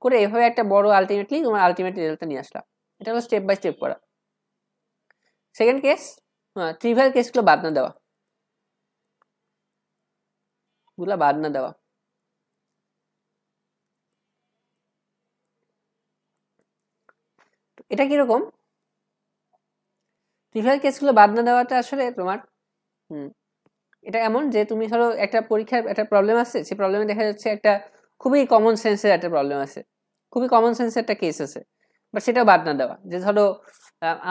করে এভাবে একটা বড় আলটিমেটলি তোমার আলটিমেট রেজাল্টটা নিয়ে আসলা। এটা হলো স্টেপ বাই স্টেপ করা। সেকেন্ড কেস, ট্রিভিয়াল কেসগুলো বাদ না দেওয়া, গুলা বাদ না দেওয়া। এটা কিরকম, ট্রিভিয়াল কেসগুলো বাদ না দেওয়াটা আসলে তোমার এটা এমন যে তুমি ধরো একটা পরীক্ষার একটা প্রবলেম আছে, সেই প্রবলেমে দেখা যাচ্ছে একটা খুবই কমন সেন্সের একটা প্রবলেম আছে, খুবই কমন সেন্সের একটা কেস আছে, বাট সেটাও বাদ না দেওয়া। যে ধরো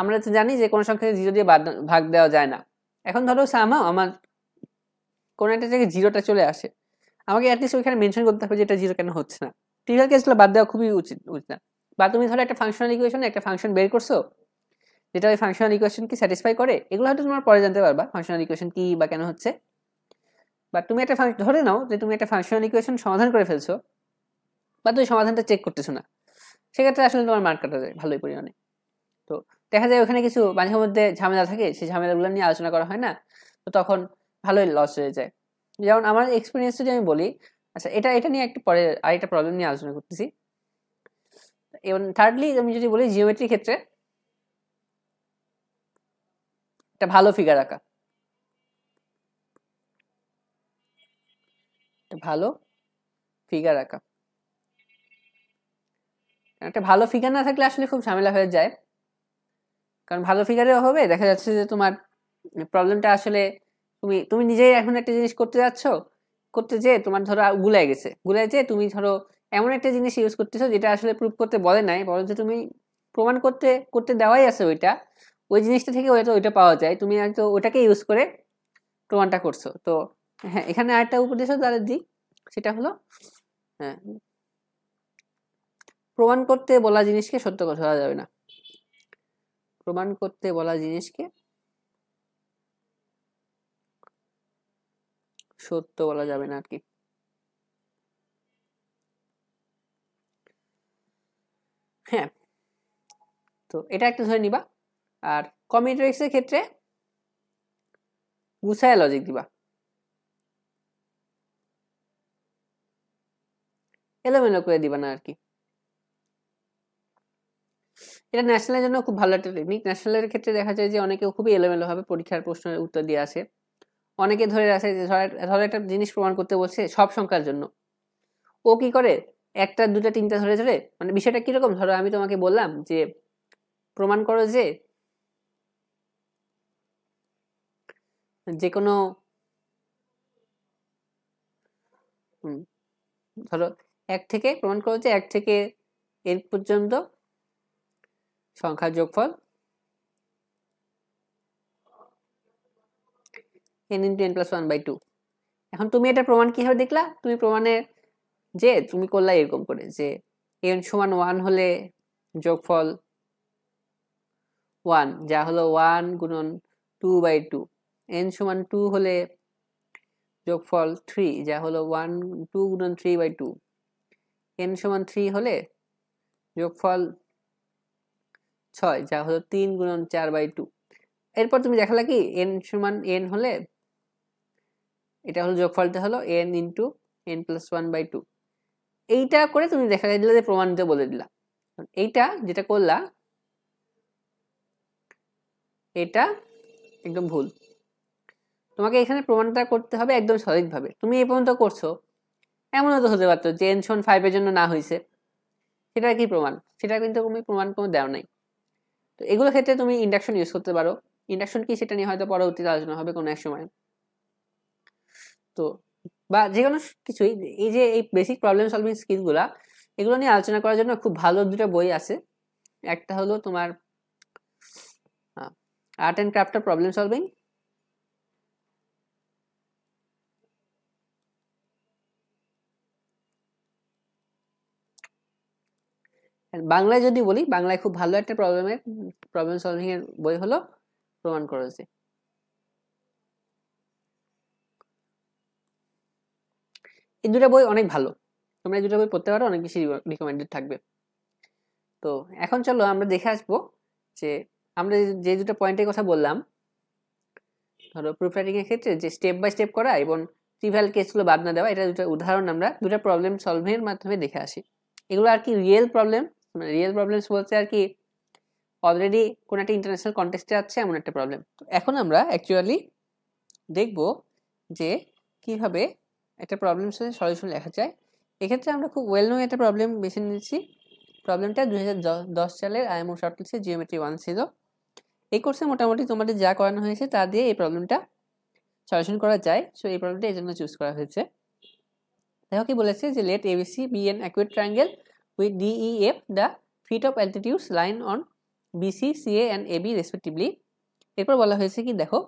আমরা তো জানি যে কোনো সংখ্যাকে জিরো দিয়ে ভাগ দেওয়া যায় না। এখন ধরো সামহাও আমার কোনো একটা জায়গায় জিরোটা চলে আসে, আমাকে অ্যাটলিস্ট ওইখানে মেনশন করতে হবে যে এটা জিরো কেন হচ্ছে না। ট্রিভিয়াল কেসগুলো বাদ দেওয়া খুবই উচিত না। বা তুমি ধরো একটা ফাংশনাল ইকুয়েশনে একটা ফাংশন বের করছো যেটা ওই ফাংশনাল ইকুয়েশনকে স্যাটিসফাই করে, এগুলো হয়তো তোমার পরে জানতে পারবা ফাংশনাল ইকুয়েশন কি বা কেন হচ্ছে। বা তুমি একটা ধরে নাও যে তুমি একটা ফাংশনাল ইকুয়েশন সমাধান করে ফেলছো, বা তুমি সমাধানটা চেক করতেছো না, সেক্ষেত্রে আসলে তোমার মার্ক কাটা যায় ভালোই পরিমাণে। তো দেখা যায় ওখানে কিছু মাঝে মধ্যে ঝামেলা থাকে, সেই ঝামেলাগুলো নিয়ে আলোচনা করা হয় না, তো তখন ভালোই লস হয়ে যায়। যেমন আমার এক্সপিরিয়েন্স যদি আমি বলি, আচ্ছা এটা এটা নিয়ে একটু পরে আরেকটা প্রবলেম নিয়ে আলোচনা করতেছি। এবং থার্ডলি আমি যদি বলি জিওমেট্রির ক্ষেত্রে একটা ভালো ফিগার আঁকা, একটা ভালো ফিগার আঁকা একটা ভালো ফিগার না থাকলে আসলে খুব ঝামেলা হয়ে যায়। কারণ ভালো ফিগারেও হবে, দেখা যাচ্ছে যে তোমার প্রবলেমটা আসলে তুমি তুমি নিজেই এখন একটা জিনিস করতে যাচ্ছ, করতে যেয়ে তোমার ধরো গুলায় যেয়ে তুমি ধরো এমন একটা জিনিস ইউজ করতেছো যেটা আসলে প্রুভ করতে বলে নাই, বরঞ্চ তুমি প্রমাণ করতে করতে দেওয়াই আছে ওইটা, ওই জিনিসটা থেকে হয়তো ওইটা পাওয়া যায়, তুমি হয়তো ওটাকে ইউজ করে প্রমাণটা করছো। তো হ্যাঁ, এখানে আরেকটা উপদেশও তাদের দিই, সেটা হলো হ্যাঁ, প্রমাণ করতে বলা জিনিসকে সত্য কথা বলা যাবে না। প্রমাণ করতে বলা জিনিসকে সত্য বলা যাবে না আর কি। হ্যাঁ, তো এটা একটা ধরে নিবা। আর কম্বিনেটরিক্স এর ক্ষেত্রে গুছায় লজিক দিবা, এলোমেলো করে দিবা না আর কি। এটা ন্যাশনালের জন্য খুব ভালো একটা টেকনিক। ন্যাশনালের ক্ষেত্রে দেখা যায় যে অনেকে খুবই এলোমেলো ভাবে পরীক্ষার প্রশ্নের উত্তর দিয়ে আসে। অনেকে ধরে আছে যে ধরো একটা জিনিস প্রমাণ করতে বলছে সব সংখ্যার জন্য, ও কি করে একটা দুটা তিনটা ধরে ধরে, মানে বিষয়টা কিরকম, ধরো আমি তোমাকে বললাম যে প্রমাণ করো যে যে কোনো ধরো প্রমাণ করো যে 1 থেকে n পর্যন্ত সংখ্যার যোগফল n × n + 1/2। এখন তুমি এটা প্রমাণ কিভাবে দেখলা, তুমি প্রমাণে যে তুমি করলা এরকম করে যে n = 1 হলে যোগফল 1, যা হলো 1 × 2/2। n = 2 হলে যোগফল 3, যা হলো 1 2 × 3/2। n = 3 হলে যোগফল 6, যা হলো 3 × 4/2। এরপর তুমি দেখালা কি n = n হলে এটা হলো যোগফলটা হলো n × n + 1/2। এইটা করে তুমি দেখা দিলে যে প্রমাণ দিতে বলে দিলা। এইটা যেটা করলা এটা একদম ভুল। তোমাকে এখানে প্রমাণটা করতে হবে একদম সঠিকভাবে। তুমি এই পর্যন্ত করছো, এমনও তো হতে পারতো যে n = 5 এর জন্য না হয়েছে, সেটা কি প্রমাণ? সেটা কিন্তু তুমি প্রমাণ কোনো দেওয়া নাই। তো এগুলোর ক্ষেত্রে তুমি ইন্ডাকশন ইউজ করতে পারো। ইন্ডাকশন কি সেটা নিয়ে হয়তো পরবর্তীতে আলোচনা হবে কোনো এক সময়। তো বা যে কোনো কিছুই, এই যে এই বেসিক প্রবলেম সলভিং স্কিলগুলা, এগুলো নিয়ে আলোচনা করার জন্য খুব ভালো দুটো বই আছে। একটা হলো তোমার art and craft of problem solving, বাংলায় যদি বলি, বাংলায় খুব ভালো একটা প্রবলেম সলভিং এর বই হলো প্রমাণ করো যে। এই দুটো বই অনেক ভালো, তোমরা এই দুটো বই পড়তে পারো, অনেক বেশি রিকমেন্ডেড থাকবে। তো এখন চলো আমরা দেখে আসবো যে আমরা যে দুটো পয়েন্টের কথা বললাম, ধরো প্রুফ রাইটিং এর ক্ষেত্রে যে স্টেপ বাই স্টেপ করা এবং ট্রিভিয়াল কেসগুলো বাদ না দেওয়া, এটা দুটো উদাহরণ আমরা দুটো প্রবলেম সলভিং এর মাধ্যমে দেখে আসি। এগুলো আর কি রিয়েল প্রবলেম, মানে রিয়েল প্রবলেমস বলতে আর কি অলরেডি কোন একটা ইন্টারন্যাশনাল কন্টেক্সটে আছে এমন একটা প্রবলেম। এখন আমরা অ্যাকচুয়ালি দেখব যে কিভাবে একটা প্রবলেমের সলিউশন লেখা যায়। এক্ষেত্রে আমরা খুব ওয়েল নোন একটা প্রবলেম বেছে নিয়েছি। প্রবলেমটা 2010 সালের আইএমও শর্ট লিস্টে জিওমেট্রি 1 ছিল। এই কোর্সে মোটামুটি তোমাদের যা করানো হয়েছে তা দিয়ে এই প্রবলেমটা সলিউশন করা যায়, সো এই প্রবলেমটা এই জন্য চুজ করা হয়েছে। দেখো কি বলেছে যে let ABC be an acute triangle with DEF the feet of altitudes line on BC CA and AB respectively. এরপর বলা হয়েছে কি দেখো,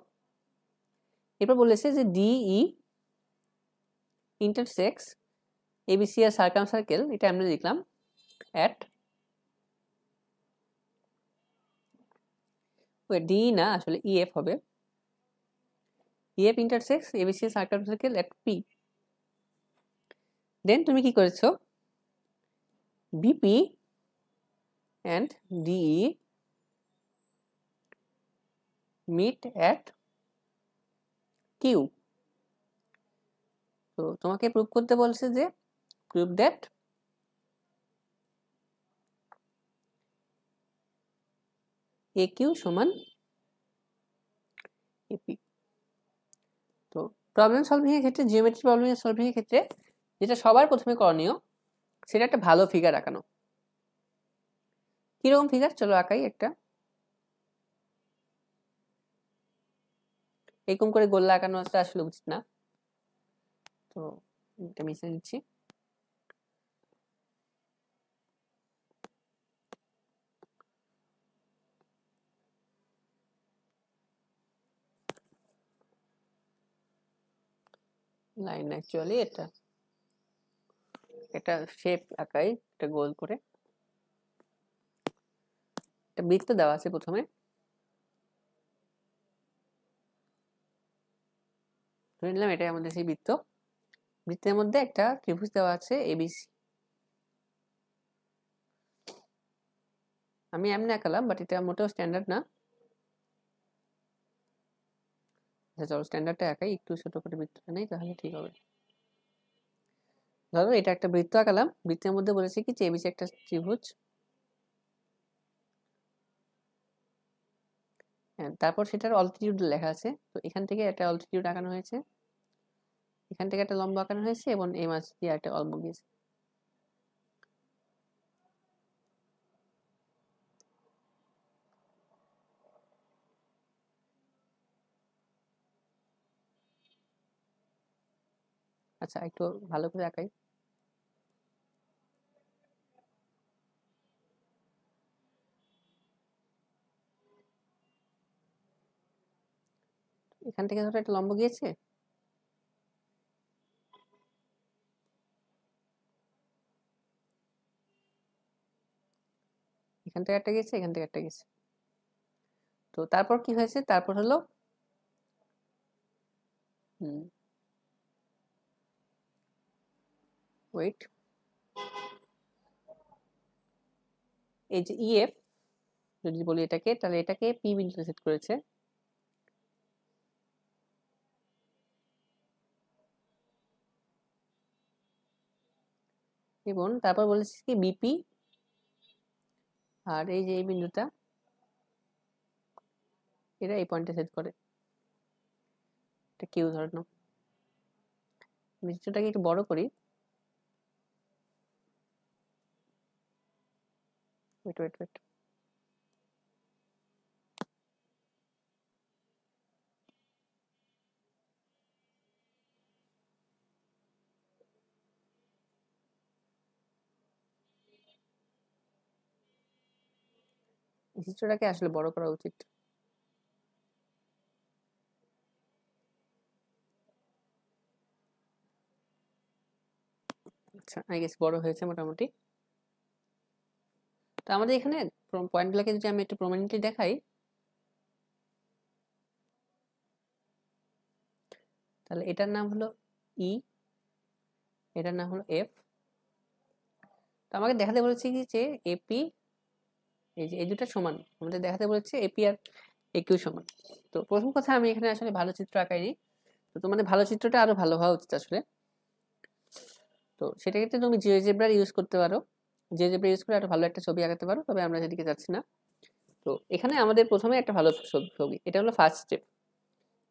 এরপর বলেছে যে ডিই ইন্টারসেক্স এবিসি আর সার্কামসার্কেল, এটা আমরা লিখলাম অ্যাট ডি না, আসলে ইএফ হবে, ইএফ ইন্টারসেক্স এবিসি আর সার্কামসার্কেল অ্যাট পি। দেন তুমি কি করেছো, BP and DE meet at Q. তো তোমাকে প্রুভ করতে বলছে যে প্রুভ দ্যাট এ কিউ সমান এপি। তো প্রবলেম সলভিং এর ক্ষেত্রে, জিওমেট্রি প্রবলেম সলভিং এর ক্ষেত্রে যেটা সবার প্রথমে করণীয় সেটা একটা ভালো ফিগার আঁকানো। কিরকম ফিগার, চলো আঁকাই একটা। এরকম করে গোল্লা আঁকানো আসলে উচিত না, তো এটা মিশে দিচ্ছি। লাইন অ্যাকচুয়ালি এটা একটা শেপ আঁকাই, একটা গোল করে। একটা বৃত্ত দেওয়া আছে প্রথমে, ধরে নিলাম এটাই আমাদের সেই বৃত্ত। বৃত্তের মধ্যে একটা ত্রিভুজ দেওয়া আছে এবিসি। আমি এমনি আঁকালাম, বাট এটা মোটেও স্ট্যান্ডার্ড না। আচ্ছা চলো স্ট্যান্ডার্ডটা আঁকাই, একটু ছোট করে বৃত্তটা নেই, তাহলে ঠিক হবে। ধরো এটা একটা বৃত্ত আঁকালাম, বৃত্তের মধ্যে বলেছি কি যে এবিসি একটা ত্রিভুজ। হ্যাঁ, তারপর সেটার অল্টিটিউড লেখা আছে। তো এখান থেকে একটা অল্টিটিউড আঁকানো হয়েছে, এখান থেকে একটা লম্ব আঁকানো হয়েছে, এবং এই মাছ দিয়ে একটা লম্ব গিয়েছে। আচ্ছা একটু ভালো করে আঁকাই। এখান থেকে ধরো একটা লম্ব গিয়েছে, এখান থেকে একটা গেছে, এখান থেকে একটা গেছে। তো তারপর কি হয়েছে, তারপর হলো ওয়েট, এই যে ইএফ যদি বলি এটাকে, তাহলে এটাকে পি বিন্দুতে সেট করেছে। এবং তারপর বলেছি কি বিপি, আর এই যে এই বিন্দুটা এটা এই পয়েন্টে সেট করে, এটা কিউ ধরনো। বৃত্তটাকে একটু বড় করি, ওয়েট ওয়েট ওয়েট, চিত্রটাকে আসলে বড় করা উচিত। আচ্ছা আই গেস বড় হয়েছে মোটামুটি। তো আমাদের এখানে পয়েন্টগুলোকে যদি আমি একটু প্রমিনেন্টলি দেখাই, তাহলে এটার নাম হলো ই, এটার নাম হলো এফ। তো আমাকে দেখাতে বলেছে কি যে এপি, এই যে এই দুটো সমান, আমাদের দেখাতে বলেছে এপি আর একিউ সমান। তো প্রথম কথা, আমি এখানে আসলে ভালো চিত্র আঁকাইনি, তো তোমাদের ভালো চিত্রটা আরো ভালো হওয়া উচিত আসলে। তো সেটা ক্ষেত্রে তুমি জিওজেব্রা ইউজ করতে পারো, জিওজেব্রা ইউজ করে একটা ভালো একটা ছবি আঁকাতে পারো, তবে আমরা সেদিকে যাচ্ছি না। তো এখানে আমাদের প্রথমে একটা ভালো ছবি, এটা হলো ফার্স্ট স্টেপ।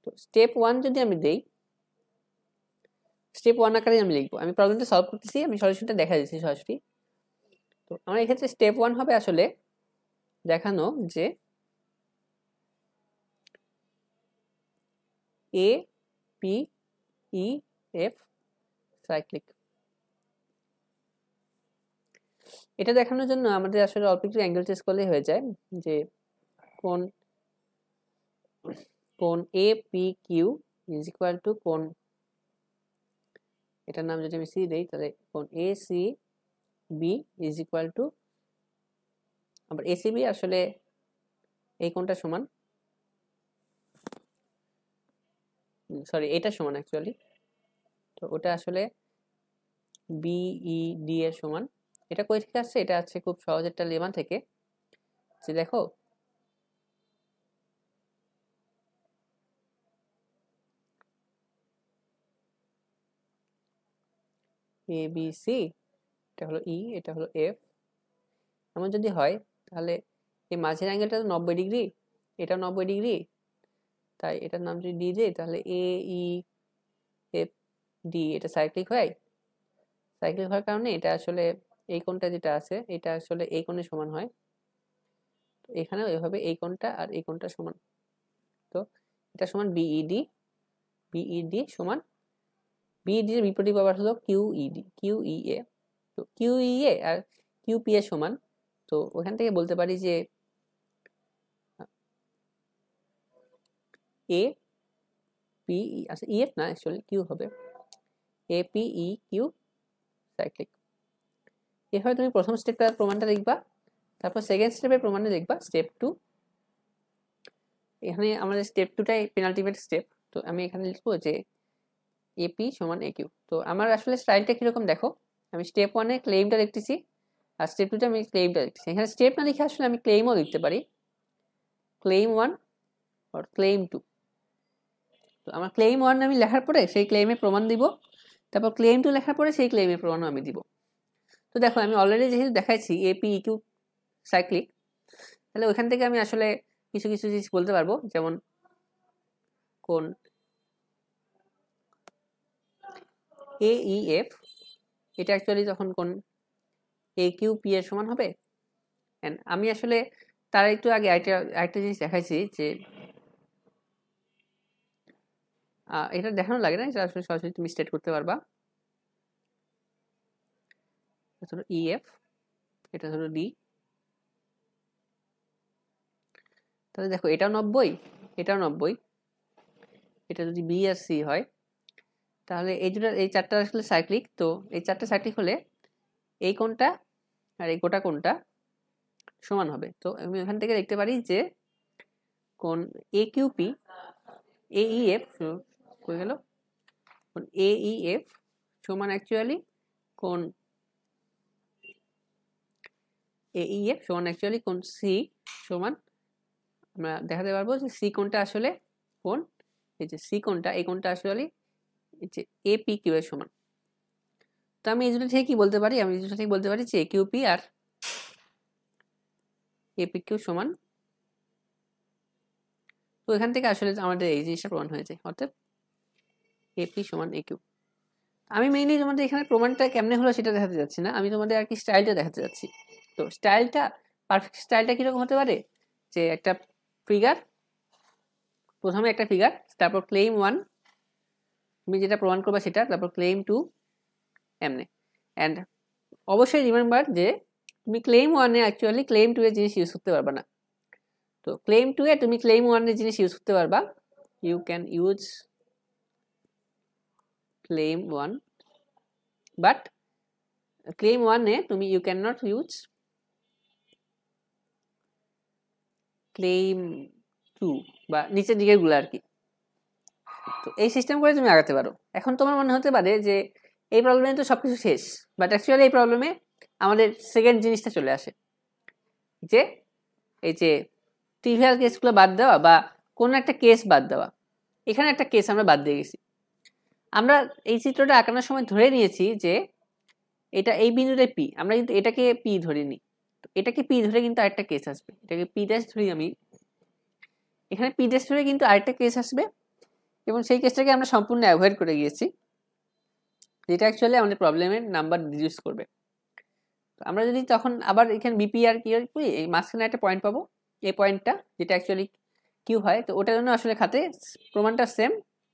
তো স্টেপ 1 যদি আমি দেই, স্টেপ 1 আকারে আমি লিখবো, আমি প্রবলেমটা সলভ করতেছি, আমি সলিউশনটা দেখা দিচ্ছি সরাসরি। তো আমার এক্ষেত্রে স্টেপ 1 হবে আসলে দেখানো যে A P E F cyclic. এটা দেখানোর জন্য আমাদের আসলে অল্প একটু অ্যাঙ্গেল চেঞ্জ করলেই হয়ে যায়, যে কোণ A P Q is equal to কোণ, এটার নাম যদি আমি সি দেই, তাহলে কোণ A C B is equal to, আবার এ সি বি আসলে এই কোণটা সমান, সরি এটা সমান অ্যাকচুয়ালি। তো ওটা আসলে বিইডি এর সমান। এটা কই থেকে আসছে, এটা আছে খুব সহজ একটা লেমা থেকে, যে দেখো এ বি সি, এটা হলো ই, এটা হলো এফ। এমন যদি হয় তাহলে এই মাঝের অ্যাঙ্গেলটা তো 90 ডিগ্রি, এটা 90 ডিগ্রি, তাই এটার নাম যদি ডি দেই তাহলে এ ই এফ ডি, এটা সাইক্লিক হয়। সাইক্লিক হওয়ার কারণে এটা আসলে এই কোণটা যেটা আছে এটা আসলে এই কোণের সমান হয়। তো এখানেও এভাবে এই কোণটা আর এই কোণটা সমান। তো এটা সমান বিইডি, বিইডি সমান বিইডি এর বিপরীত পাওয়ার হলো কিউইডি, কিউইএ। তো কিউইএ আর কিউপি এর সমান। তো ওখান থেকে বলতে পারি যে এ পি আচ্ছা ইএফ না, অ্যাকচুয়ালি কিউ হবে, A P E Q cyclic. এভাবে তুমি প্রথম স্টেপটার প্রমাণটা লিখবা, তারপর সেকেন্ড স্টেপের প্রমাণটা লিখবা, স্টেপ 2। এখানে আমাদের স্টেপ 2টাই পেনাল্টিমেট স্টেপ। তো আমি এখানে লিখবো যে এপি সমান এ কিউ। তো আমার আসলে স্টাইলটা কিরকম দেখো, আমি স্টেপ 1-এ ক্লেইমটা লিখতেছি আর স্টেপ 2-তে আমি ক্লেইমটা লিখতেছি। এখানে স্টেপ না লিখে আসলে আমি ক্লেইমও লিখতে পারি, ক্লেইম 1 আর ক্লেইম 2। তো আমার ক্লেইম 1 আমি লেখার পরে সেই ক্লেইমের প্রমাণ দিব, তারপর ক্লেইম 2 লেখার পরে সেই ক্লেইমের প্রমাণও আমি দিব। তো দেখো আমি অলরেডি যেহেতু দেখাইছি এপি ইকিউ সাইক্লিক, তাহলে ওইখান থেকে আমি আসলে কিছু কিছু জিনিস বলতে পারবো, যেমন কোন এ ই এফ এটা অ্যাকচুয়ালি তখন কোন এ কিউ পি এর সমান হবে। আমি আসলে তার একটু আগে আরেকটা জিনিস দেখাইছি যে এটা দেখানো লাগে না, এটা আসলে সরাসরি তুমি স্টেট করতে পারবা। এটা হলো ইএফ, এটা হলো ডি। তাহলে দেখো এটাও 90, এটাও 90, এটা যদি বি আর সি হয় তাহলে এই দুটো এই চারটা আসলে সাইক্লিক। তো এই চারটা সাইক্লিক হলে এই কোণটা আর এই গোটা কোণটা সমান হবে। তো আমি এখান থেকে লিখতে পারি যে কোণ A Q P A E F হয়ে গেল, কোণ এ ই এফ সমান অ্যাকচুয়ালি কোণ এ ই এফ সমান অ্যাকচুয়ালি কোণ সি সমান, আমরা দেখাতে পারবো যে সি কোণটা আসলে কোণ, এই যে সি কোণটা এই কোণটা আসলে এই যে এ পি কিউ এর সমান। তো আমি এই দুটো থেকে কি বলতে পারি, আমি এই দুটো থেকে বলতে পারি যে এ কিউ পি আর এ পি কিউ সমান। তো এখান থেকে আসলে আমাদের এই জিনিসটা প্রমাণ হয়ে যায়, অর্থাৎ এপি সমান এ কিউ। আমি মেইনলি তোমাদের এখানে প্রমাণটা কেমনে হলো সেটা দেখাতে যাচ্ছি না, আমি তোমাদের আর কি স্টাইলটা দেখাতে যাচ্ছি। তো স্টাইলটা পারফেক্ট স্টাইলটা কিরকম হতে পারে, যে একটা ফিগার, প্রথমে একটা ফিগার, তারপর ক্লেম 1 তুমি যেটা প্রমাণ করবা সেটা, তারপর ক্লেম 2 এমনে। অ্যান্ড অবশ্যই রিমেম্বার যে তুমি ক্লেম 1-এ অ্যাকচুয়ালি ক্লেম 2 এর জিনিস ইউজ করতে পারবা না। তো ক্লেম 2-এ তুমি ক্লেম 1 এর জিনিস ইউজ করতে পারবা, you can use claim 1 but claim 1-এ তুমি you cannot use claim 2 বা নিচের দিকের গুলো আর কি। তো এই সিস্টেম করে তুমি আগাতে পারো। এখন তোমার মনে হতে পারে যে এই প্রবলেমে তো সবকিছু শেষ, বাট অ্যাকচুয়ালি এই প্রবলেমে আমাদের সেকেন্ড জিনিসটা চলে আসে, যে এই যে ট্রিভিয়াল কেসগুলো বাদ দেওয়া বা কোনো একটা কেস বাদ দেওয়া। এখানে একটা কেস আমরা বাদ দিয়ে গেছি। আমরা এই চিত্রটা আঁকানোর সময় ধরে নিয়েছি যে এটা এই বিন্দুতে পি, আমরা কিন্তু এটাকে পি ধরে নিই। তো এটাকে পি ধরে কিন্তু আরেকটা কেস আসবে, এটাকে পি ড্যাশ ধরি আমি, এখানে পি ড্যাশ ধরে কিন্তু আরেকটা কেস আসবে, এবং সেই কেসটাকে আমরা সম্পূর্ণ অ্যাভয়েড করে গিয়েছি, যেটা অ্যাকচুয়ালি আমাদের প্রবলেমের নাম্বার রিডিউস করবে। তো আমরা যদি তখন আবার এখানে বিপি আর কি করি, এই মাঝখানে একটা পয়েন্ট পাবো, এই পয়েন্টটা যেটা অ্যাকচুয়ালি কিউ হয়, তো ওটার জন্য আসলে খাতে প্রমাণটা সেম,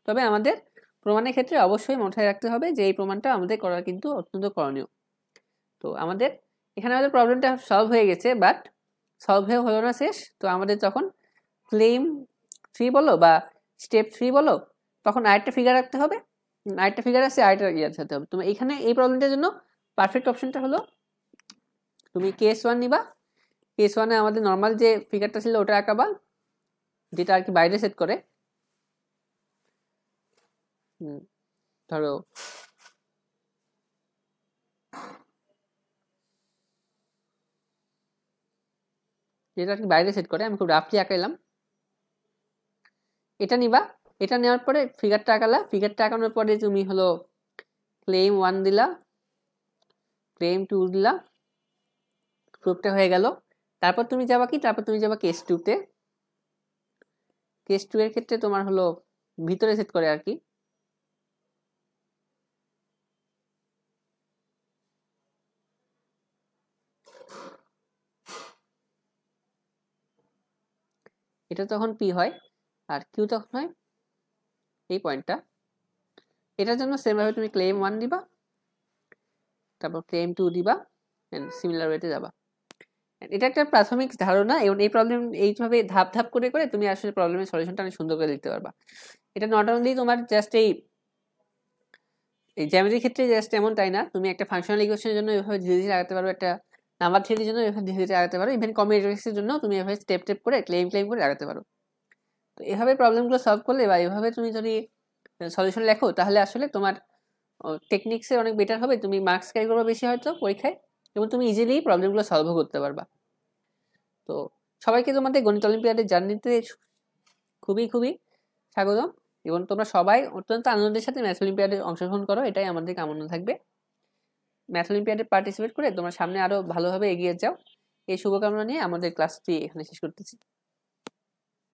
তবে আমাদের প্রমাণের ক্ষেত্রে অবশ্যই মাথায় রাখতে হবে যে এই প্রমাণটা আমাদের করা কিন্তু অত্যন্ত করণীয়। তো আমাদের এখানে আমাদের প্রবলেমটা সলভ হয়ে গেছে, বাট সলভ হয়ে হলো না শেষ। তো আমাদের তখন ক্লেম 3 বলো বা স্টেপ 3 বলো, তখন আরেকটা ফিগার রাখতে হবে, আরেকটা ফিগার আছে, আরেকটা ইয়ে রাখতে হবে। তুমি এখানে এই প্রবলেমটার জন্য পারফেক্ট অপশনটা হলো তুমি কেস 1 নিবা, কেস 1-এ আমাদের নর্মাল যে ফিগারটা ছিল ওটা আঁকাবা, যেটা আর কি বাইরে সেট করে, ধরো যেটা আর কি বাইরে সেট করে, আমি খুব রাফলি আঁকাইলাম। এটা নিবা, এটা নেওয়ার পরে ফিগারটা আঁকালা, ফিগারটা আঁকানোর পরে তুমি হলো ক্লেম 1 দিলা, ক্লেম 2 দিলা, প্রুফটা হয়ে গেল। তারপর তুমি যাবা কি, তারপর তুমি যাবা কেস 2 তে। কেস 2 এর ক্ষেত্রে তোমার হলো ভিতরে সেট করে আর কি। এটা তখন পি হয় আর কিউ তখন হয় এই পয়েন্টটা। এটার জন্য সেম ভাবে তুমি ক্লেম 1 দিবা, তারপর ক্লেম 2 দিবা, এন্ড সিমিলার ওয়েতে যাবা। এটা একটা প্রাথমিক ধারণা, এবং এই প্রবলেম এইভাবে ধাপ ধাপ করে করে তুমি আসলে প্রবলেমের সলিউশনটা অনেক সুন্দর করে দিতে পারবা। এটা নট অনলি তোমার জাস্ট এই জ্যামিতির ক্ষেত্রে জাস্ট এমন তাই না, তুমি একটা ফাংশনাল ইকুয়েশনের জন্য এভাবে ধীরে ধীরে আগাতে পারো, একটা নাম্বার থিওরির জন্য এভাবে ধীরে ধীরে আগাতে পারো, ইভেন কম্বিনেটরিক্সের জন্য তুমি এভাবে স্টেপ স্টেপ করে ক্লেম ক্লেম করে আগাতে পারো। তো এভাবে প্রবলেমগুলো সলভ করলে বা এভাবে তুমি যদি সলিউশন লেখো তাহলে আসলে তোমার টেকনিক্সে অনেক বেটার হবে, তুমি মার্কস ক্যারি করবে বেশি হয়তো পরীক্ষায়, এবং তুমি ইজিলি প্রবলেমগুলো সলভও করতে পারবা। তো সবাইকে তোমাদের গণিত অলিম্পিয়াডের জার্নিতে খুবই খুবই স্বাগতম, এবং তোমরা সবাই অত্যন্ত আনন্দের সাথে ম্যাথ অলিম্পিয়াডে অংশগ্রহণ করো, এটাই আমাদের কামনা থাকবে। ম্যাথ অলিম্পিয়াডে পার্টিসিপেট করে তোমরা সামনে আরো ভালোভাবে এগিয়ে যাও, এই শুভকামনা নিয়ে আমাদের ক্লাসটি এখানে শেষ করতেছি।